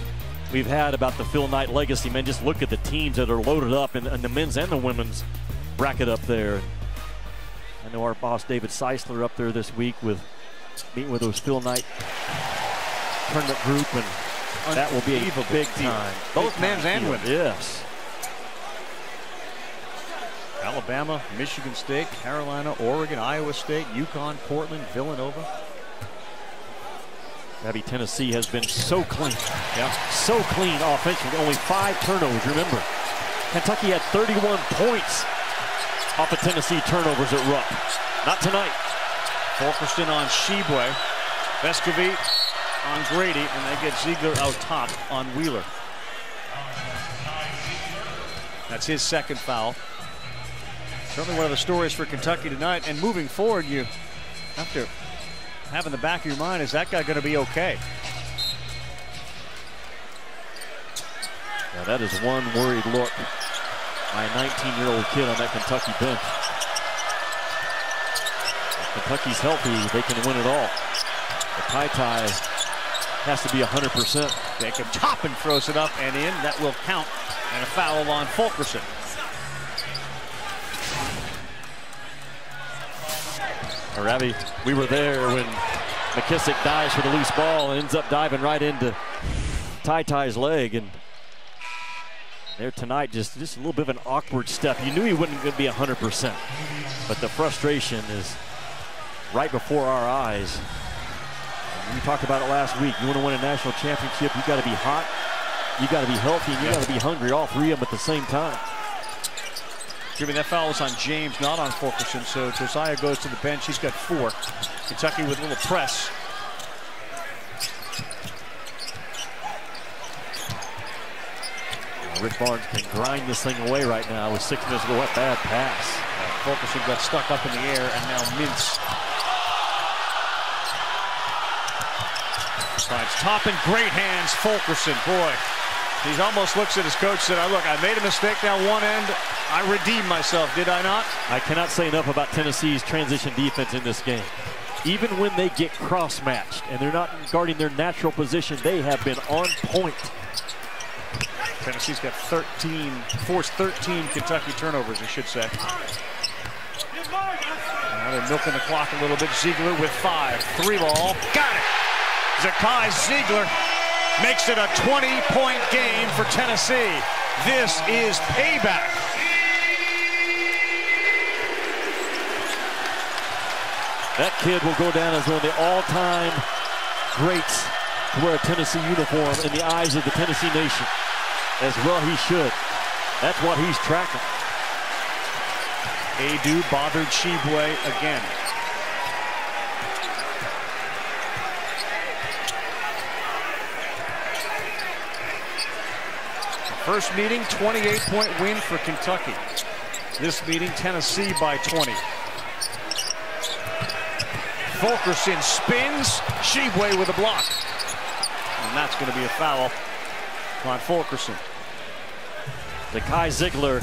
we've had about the Phil Knight legacy. Man, just look at the teams that are loaded up in the men's and the women's bracket up there. I know our boss David Seisler up there this week with meeting with those Phil Knight tournament group, and that will be a big time. Both men's and women's. Yes. Alabama, Michigan State, Carolina, Oregon, Iowa State, UConn, Portland, Villanova. Maybe Tennessee has been so clean. Yeah. So clean offensively. Only 5 turnovers, remember. Kentucky had 31 points off of Tennessee turnovers at Rupp. Not tonight. Fulkerson on Tshiebwe. Vescovi on Grady, and they get Ziegler out top on Wheeler. That's his 2nd foul. Certainly one of the stories for Kentucky tonight. And moving forward, you have to have in the back of your mind, is that guy going to be okay? Now that is one worried look by a 19-year-old kid on that Kentucky bench. If Kentucky's healthy, they can win it all. The tie has to be 100%. Jacob Toppin throws it up and in. That will count. And a foul on Fulkerson. Ravi, we were there when McKissick dives for the loose ball and ends up diving right into Ty's leg. And there tonight, just a little bit of an awkward step. You knew he wasn't going to be 100%, but the frustration is right before our eyes. And we talked about it last week. You want to win a national championship, you got to be hot, you got to be healthy, and you got to be hungry, all 3 of them at the same time. Jimmy, that foul was on James, not on Fulkerson, so Josiah goes to the bench. He's got 4. Kentucky with a little press. Rick Barnes can grind this thing away right now with 6 minutes to go. What bad pass. Fulkerson got stuck up in the air, and now Mintz finds Toppin. Great hands, Fulkerson. Boy, he almost looks at his coach and said, look, I made a mistake down one end. I redeemed myself, did I not? I cannot say enough about Tennessee's transition defense in this game. Even when they get cross-matched and they're not guarding their natural position, they have been on point. Tennessee's got forced 13 Kentucky turnovers, I should say. Now they're milking the clock a little bit. Ziegler with 5. 3 ball. Got it! Zakai Ziegler makes it a 20-point game for Tennessee. This is payback. That kid will go down as one of the all-time greats to wear a Tennessee uniform in the eyes of the Tennessee nation. As well he should. That's what he's tracking. Adu bothered Tshiebwe again. First meeting, 28-point win for Kentucky. This meeting, Tennessee by 20. Fulkerson spins, Tshiebwe with a block. And that's going to be a foul on Fulkerson. Zakai Ziegler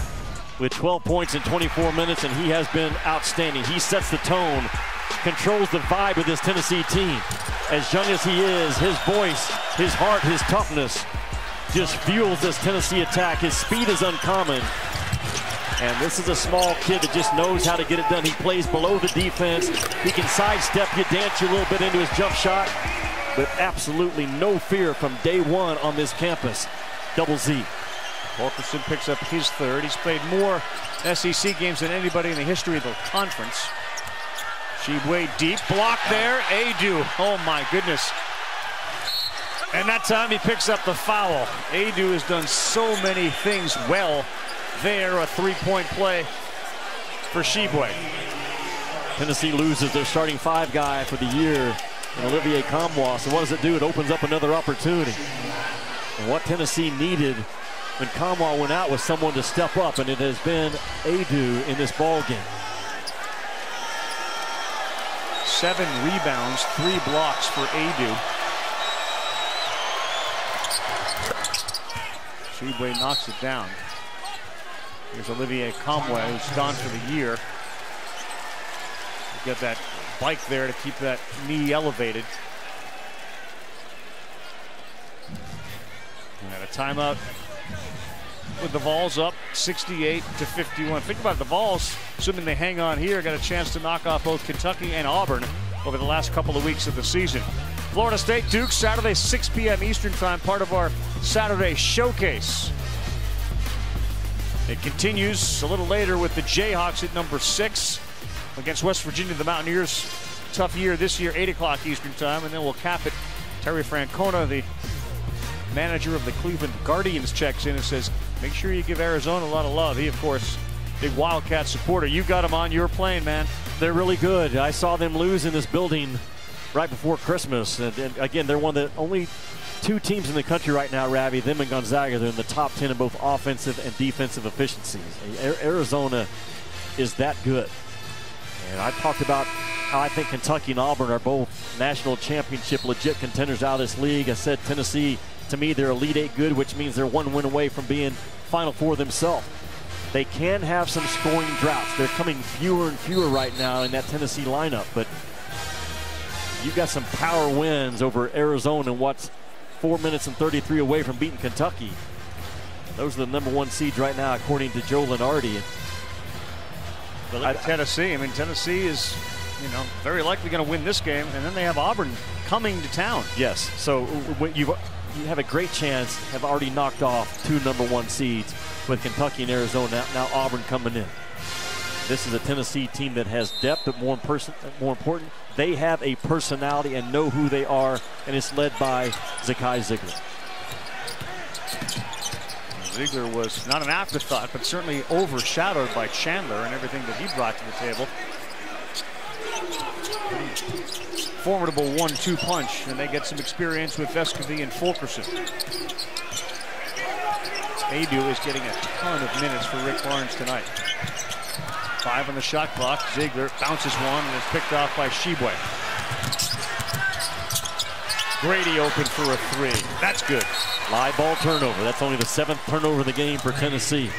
with 12 points in 24 minutes, and he has been outstanding. He sets the tone, controls the vibe of this Tennessee team. As young as he is, his voice, his heart, his toughness just fuels this Tennessee attack. His speed is uncommon. And this is a small kid that just knows how to get it done. He plays below the defense. He can sidestep you, dance you a little bit into his jump shot, but absolutely no fear from day one on this campus. Double Z. Fulkerson picks up his third. He's played more SEC games than anybody in the history of the conference. Tshiebwe deep, block there. Adu, oh my goodness. And that time he picks up the foul. Adu has done so many things well there. A three-point play for Tshiebwe. Tennessee loses their starting five guy for the year, and Olivier Combois. So what does it do? It opens up another opportunity. And what Tennessee needed when Combois went out was someone to step up, and it has been Adu in this ball game. 7 rebounds, 3 blocks for Adu. Tshiebwe knocks it down. Here's Olivier Combois, who's gone for the year. Get that bike there to keep that knee elevated. And a timeout with the Vols up 68-51. Think about it, the Vols, assuming they hang on here, got a chance to knock off both Kentucky and Auburn over the last couple of weeks of the season. Florida State Duke, Saturday 6 p.m. Eastern time, part of our Saturday showcase. It continues a little later with the Jayhawks at number 6 against West Virginia. The Mountaineers, tough year this year, 8 o'clock Eastern time, and then we'll cap it. Terry Francona, the manager of the Cleveland Guardians, checks in and says, make sure you give Arizona a lot of love. He, of course, big Wildcat supporter. You got him on your plane, man. They're really good. I saw them lose in this building right before Christmas. And again, they're one of the only 2 teams in the country right now, Ravi, them and Gonzaga. They're in the top 10 in both offensive and defensive efficiencies. Arizona is that good. And I talked about how I think Kentucky and Auburn are both national championship legit contenders out of this league. I said Tennessee, to me, they're Elite 8 good, which means they're 1 win away from being Final Four themselves. They can have some scoring droughts. They're coming fewer and fewer right now in that Tennessee lineup, but you've got some power wins over Arizona and what's 4 minutes and 33 away from beating Kentucky. Those are the #1 seeds right now, according to Joe Lenardi. But look at Tennessee. I mean, Tennessee is, very likely going to win this game, and then they have Auburn coming to town. Yes, so you have a great chance, have already knocked off 2 #1 seeds with Kentucky and Arizona. Now Auburn coming in. This is a Tennessee team that has depth, but more important, they have a personality and know who they are, and it's led by Zakai Ziegler. Ziegler was not an afterthought, but certainly overshadowed by Chandler and everything that he brought to the table. Formidable 1-2 punch, and they get some experience with Vescovy and Fulkerson. Adu is getting a ton of minutes for Rick Barnes tonight. 5 on the shot clock. Ziegler bounces one and is picked off by Tshiebwe. Grady open for a 3. That's good. Live ball turnover. That's only the 7th turnover of the game for Tennessee.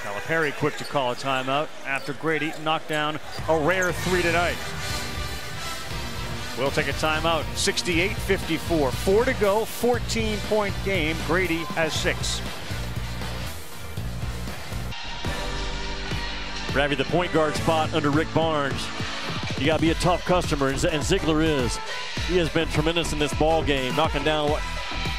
Calipari quick to call a timeout after Grady knocked down a rare 3 tonight. We'll take a timeout. 68-54. 4 to go. 14-point game. Grady has 6. Ravi, the point guard spot under Rick Barnes. You got to be a tough customer, and Ziegler is. He has been tremendous in this ball game, knocking down what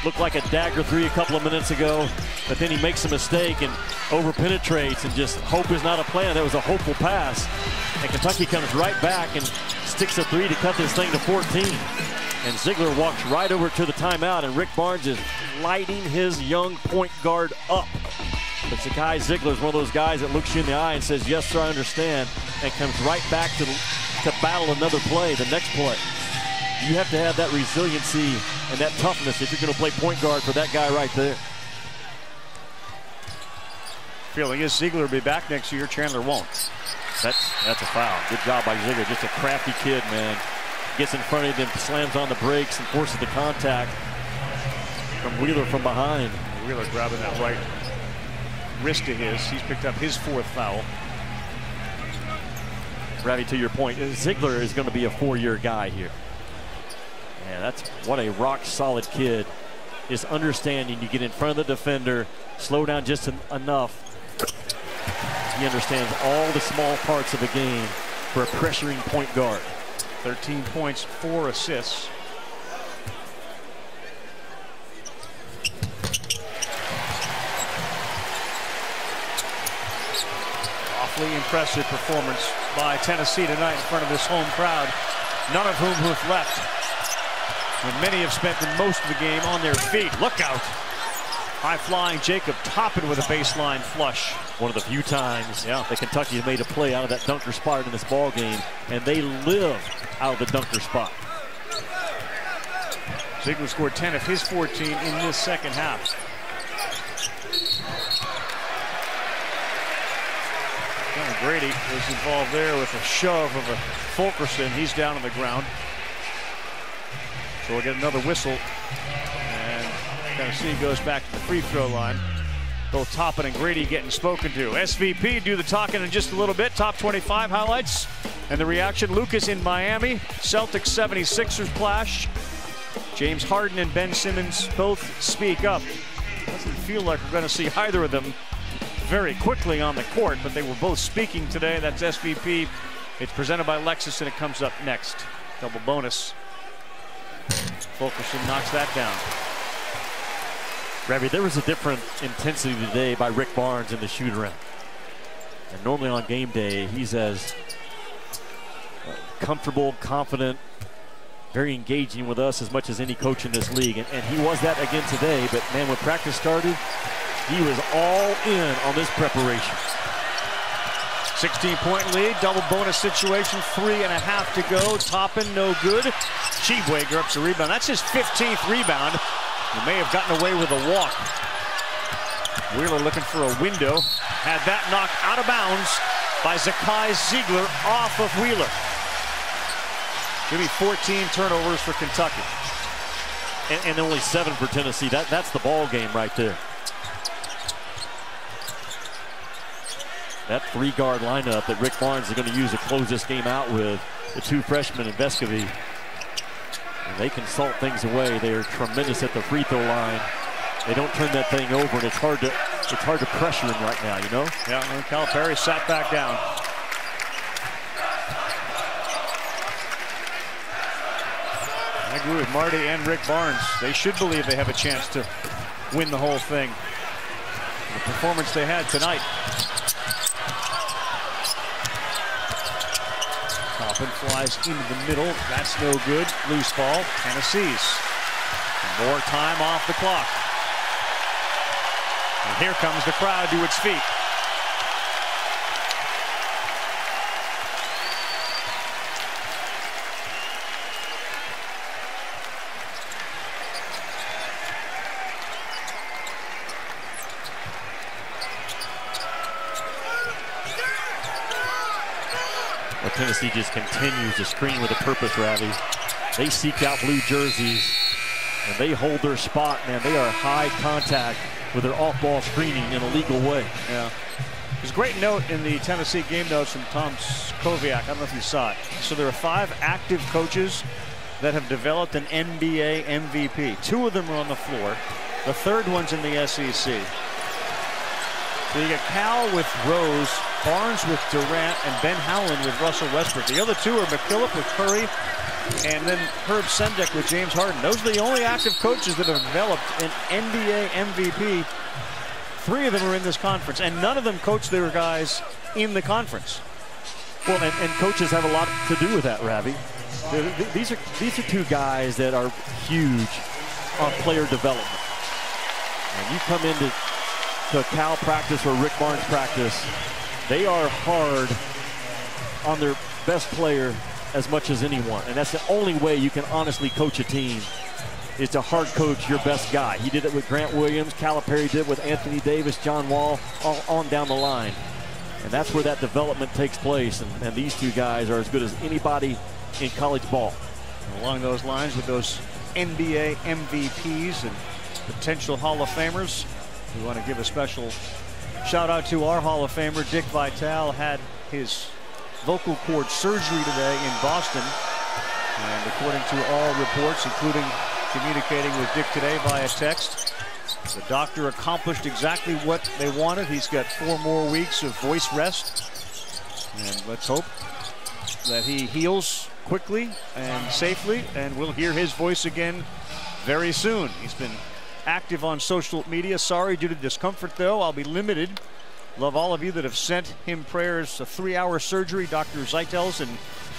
looked like a dagger 3 a couple of minutes ago, but then he makes a mistake and over-penetrates, and just hope is not a plan. That was a hopeful pass, and Kentucky comes right back and sticks a 3 to cut this thing to 14. And Ziegler walks right over to the timeout, and Rick Barnes is lighting his young point guard up. But Zakai Ziegler is one of those guys that looks you in the eye and says, yes, sir, I understand, and comes right back to battle another play, the next play. You have to have that resiliency and that toughness if you're going to play point guard for that guy right there. Feeling is Ziegler will be back next year. Chandler won't. That's a foul. Good job by Ziegler. Just a crafty kid, man. Gets in front of him, slams on the brakes, and forces the contact. From Wheeler from behind. Wheeler grabbing that right wrist of his. He's picked up his 4th foul. Ravi, to your point, Ziegler is going to be a 4-year guy here. Yeah, that's what a rock-solid kid is understanding. You get in front of the defender, slow down just enough. He understands all the small parts of the game for a pressuring point guard. 13 points, 4 assists. Awfully impressive performance by Tennessee tonight in front of this home crowd, none of whom have left. And many have spent the most of the game on their feet. Look out. High-flying Jacob Toppin with a baseline flush. One of the few times that Kentucky has made a play out of that dunker spot in this ball game, and they live out of the dunker spot. Ziegler scored 10 of his 14 in this second half. Grady was involved there with a shove of a Fulkerson. He's down on the ground. So we'll get another whistle. And Tennessee goes back to the free throw line. Both Toppin and Grady getting spoken to. SVP do the talking in just a little bit. Top 25 highlights and the reaction. Lucas in Miami. Celtics 76ers clash. James Harden and Ben Simmons both speak up. Doesn't feel like we're going to see either of them very quickly on the court, but they were both speaking today. That's SVP. It's presented by Lexus, and it comes up next. Double bonus. Fulkerson knocks that down. Ravi, there was a different intensity today by Rick Barnes in the shoot-around. And normally on game day, he's as comfortable, confident, very engaging with us as much as any coach in this league. And he was that again today, but man, when practice started, he was all in on this preparation. 16-point lead, double bonus situation, 3.5 to go. Toppin, no good. Tshiebwe grips a rebound. That's his 15th rebound. He may have gotten away with a walk. Wheeler looking for a window. Had that knocked out of bounds by Zakai Ziegler off of Wheeler. Give me 14 turnovers for Kentucky. And only 7 for Tennessee. That's the ball game right there. That 3-guard lineup that Rick Barnes is going to use to close this game out with, the 2 freshmen in Vescovy. And they can salt things away. They are tremendous at the free throw line. They don't turn that thing over, and it's hard to pressure him right now, you know? Yeah, and Calipari sat back down. I agree with Marty and Rick Barnes. They should believe they have a chance to win the whole thing. The performance they had tonight. Toppin flies into the middle. That's no good. Loose ball. Tennessee's. More time off the clock. And here comes the crowd to its feet. Well, Tennessee just continues to screen with a purpose, Ravi. They seek out blue jerseys, and they hold their spot, man. They are high contact with their off-ball screening in a legal way. Yeah. There's a great note in the Tennessee game notes from Tom Koviak. I don't know if you saw it. So there are 5 active coaches that have developed an NBA MVP. 2 of them are on the floor. The 3rd one's in the SEC. So you get Cal with Rose, Barnes with Durant, and Ben Howland with Russell Westbrook. The other 2 are McKillop with Curry, and then Herb Sendek with James Harden. Those are the only active coaches that have developed an NBA MVP. 3 of them are in this conference, and none of them coach their guys in the conference. Well, and coaches have a lot to do with that, Ravi. These are 2 guys that are huge on player development. And you come into Cal practice or Rick Barnes practice, they are hard on their best player as much as anyone. And that's the only way you can honestly coach a team, is to hard coach your best guy. He did it with Grant Williams. Calipari did it with Anthony Davis, John Wall, all on down the line. And that's where that development takes place. And these 2 guys are as good as anybody in college ball. And along those lines with those NBA MVPs and potential Hall of Famers. We want to give a special shout out to our Hall of Famer, Dick Vitale. Had his vocal cord surgery today in Boston. And according to all reports, including communicating with Dick today via text, the doctor accomplished exactly what they wanted. He's got 4 more weeks of voice rest. And let's hope that he heals quickly and safely, and we'll hear his voice again very soon. He's been active on social media. Sorry due to discomfort, though. I'll be limited. Love all of you that have sent him prayers. A 3-hour surgery. Dr. Zeitels in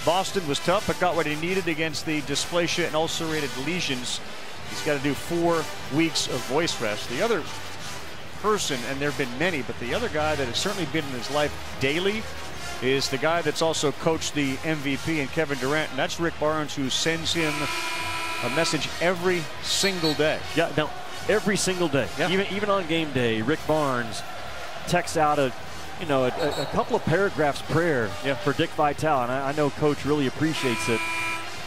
Boston was tough, but got what he needed against the dysplasia and ulcerated lesions. He's got to do 4 weeks of voice rest. The other person, and there have been many, but the other guy that has certainly been in his life daily is the guy that's also coached the MVP and Kevin Durant, and that's Rick Barnes, who sends him a message every single day. Yeah, no, every single day. Yeah. Even on game day, Rick Barnes texts out a couple of paragraphs prayer for Dick Vitale, and I know Coach really appreciates it.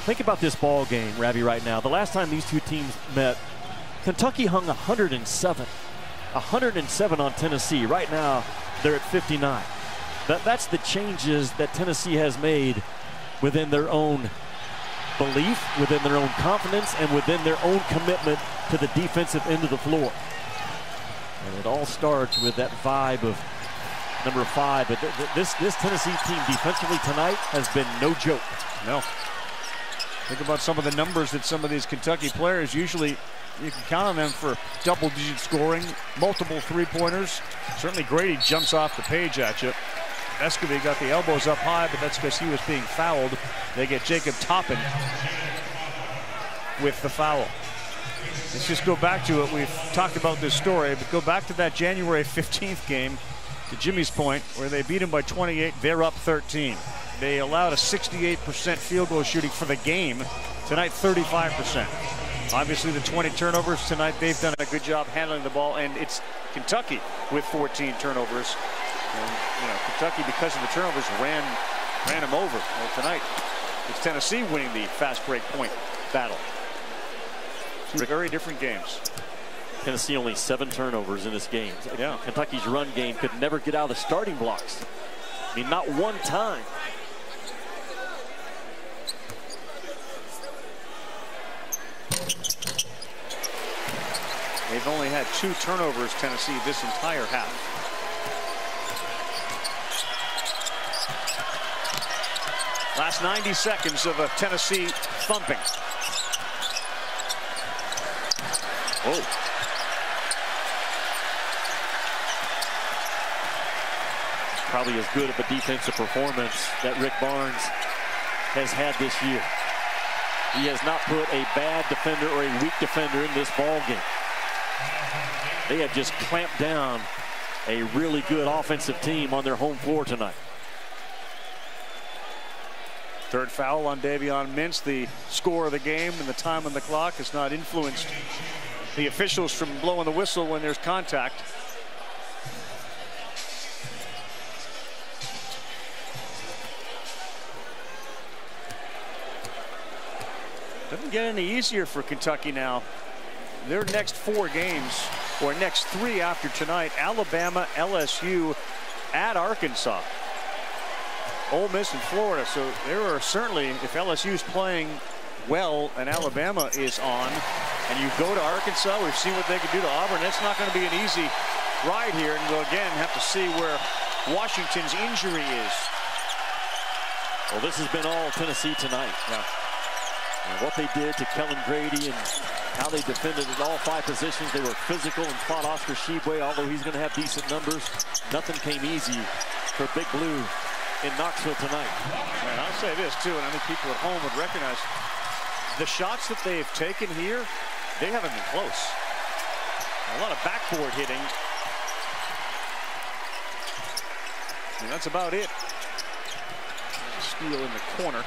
Think about this ball game, Ravi, right now. The last time these two teams met, Kentucky hung 107. 107 on Tennessee. Right now, they're at 59. That's the changes that Tennessee has made within their own belief, within their own confidence, and within their own commitment to the defensive end of the floor. And it all starts with that vibe of number 5. But this Tennessee team defensively tonight has been no joke. No. Think about some of the numbers that some of these Kentucky players usually, you can count on them for double-digit scoring, multiple three-pointers. Certainly Grady jumps off the page at you. Escovy got the elbows up high, but that's because he was being fouled. They get Jacob Toppin with the foul. Let's just go back to it. We've talked about this story, but go back to that January 15th game, to Jimmy's point, where they beat him by 28. They're up 13. They allowed a 68% field goal shooting for the game. Tonight, 35%. Obviously, the 20 turnovers tonight, they've done a good job handling the ball, and it's Kentucky with 14 turnovers. And, Kentucky, because of the turnovers, ran him over. Well, tonight, it's Tennessee winning the fast break point battle. 2 very different games. Tennessee only 7 turnovers in this game. Yeah. Kentucky's run game could never get out of the starting blocks. I mean, not one time. They've only had 2 turnovers, Tennessee, this entire half. Last 90 seconds of a Tennessee thumping. Oh. Probably as good of a defensive performance that Rick Barnes has had this year. He has not put a bad defender or a weak defender in this ball game. They have just clamped down a really good offensive team on their home floor tonight. 3rd foul on Davion Mintz. The score of the game and the time on the clock has not influenced the officials from blowing the whistle when there's contact. Doesn't get any easier for Kentucky now. Their next 4 games, or next 3 after tonight: Alabama, LSU, at Arkansas, Ole Miss, and Florida. So there are certainly, if LSU's playing well and Alabama is on, and you go to Arkansas, we've seen what they can do to Auburn. It's not going to be an easy ride here, and we'll again have to see where Washington's injury is. Well, this has been all Tennessee tonight. Yeah. And what they did to Kellen Grady and how they defended at all 5 positions. They were physical and fought Oscar Tshiebwe, although he's going to have decent numbers. Nothing came easy for Big Blue in Knoxville tonight. And I'll say this too, and I think people at home would recognize the shots that they've taken here, they haven't been close. A lot of backboard hitting. And that's about it. Steal in the corner.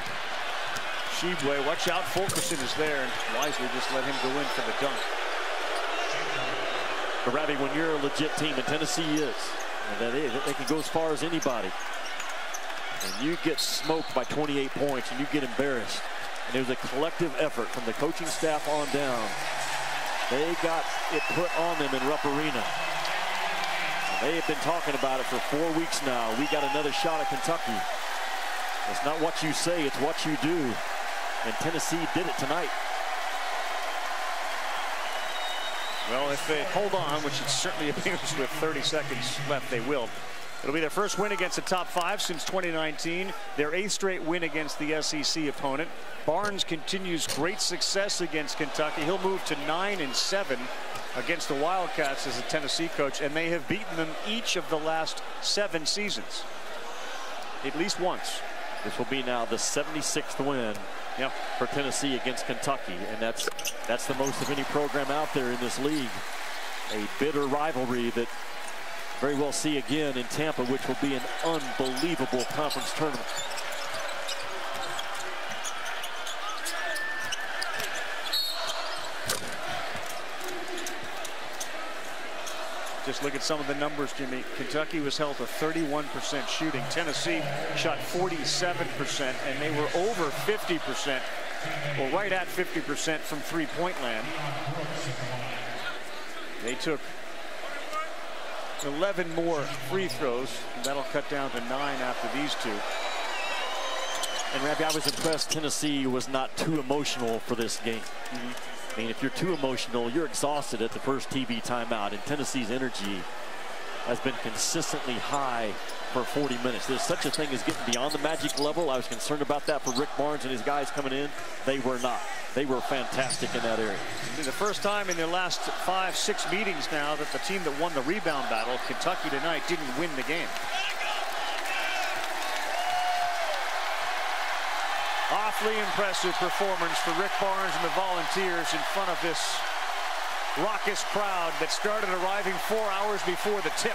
Tshiebwe, watch out, Fulkerson is there, and wisely just let him go in for the dunk. But Ravi, when you're a legit team, and Tennessee is, and they can go as far as anybody, and you get smoked by 28 points and you get embarrassed, and there's a collective effort from the coaching staff on down They got it put on them in Rupp Arena. They have been talking about it for 4 weeks now. We got another shot at Kentucky. It's not what you say, it's what you do. And Tennessee did it tonight. Well, if they hold on, which it certainly appears with 30 seconds left, they will. It'll be their first win against the top 5 since 2019. Their 8th straight win against the SEC opponent. Barnes continues great success against Kentucky. He'll move to 9-7 against the Wildcats as a Tennessee coach, and they have beaten them each of the last 7 seasons. At least once. This will be now the 76th win for Tennessee against Kentucky, and that's the most of any program out there in this league. A bitter rivalry that very well see again in Tampa, which will be an unbelievable conference tournament. Just look at some of the numbers, Jimmy. Kentucky was held to 31% shooting. Tennessee shot 47%, and they were over 50%, or right at 50% from three-point land. They took 11 more free throws, and that'll cut down to 9 after these two. And Rabbi, I was impressed Tennessee was not too emotional for this game. I mean, if you're too emotional, you're exhausted at the first TV timeout, and Tennessee's energy has been consistently high for 40 minutes. There's such a thing as getting beyond the magic level. I was concerned about that for Rick Barnes and his guys coming in. They were not. They were fantastic in that area. It'll be the first time in their last 5-6 meetings now that the team that won the rebound battle, Kentucky tonight, didn't win the game. Awfully impressive performance for Rick Barnes and the Volunteers in front of this raucous crowd that started arriving 4 hours before the tip.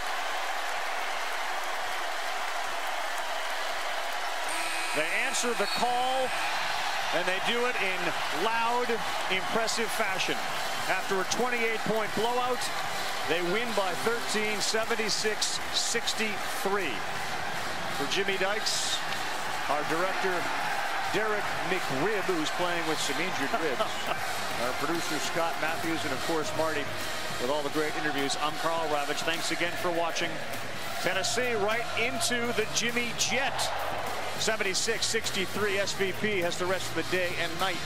They answer the call, and they do it in loud, impressive fashion. After a 28-point blowout, they win by 13, 76-63. For Jimmy Dykes, our director, Derek McRib, who's playing with some injured ribs. Our producer, Scott Matthews, and, of course, Marty, with all the great interviews. I'm Carl Ravitch. Thanks again for watching. Tennessee right into the Jimmy Jet. 76-63. SVP has the rest of the day and night.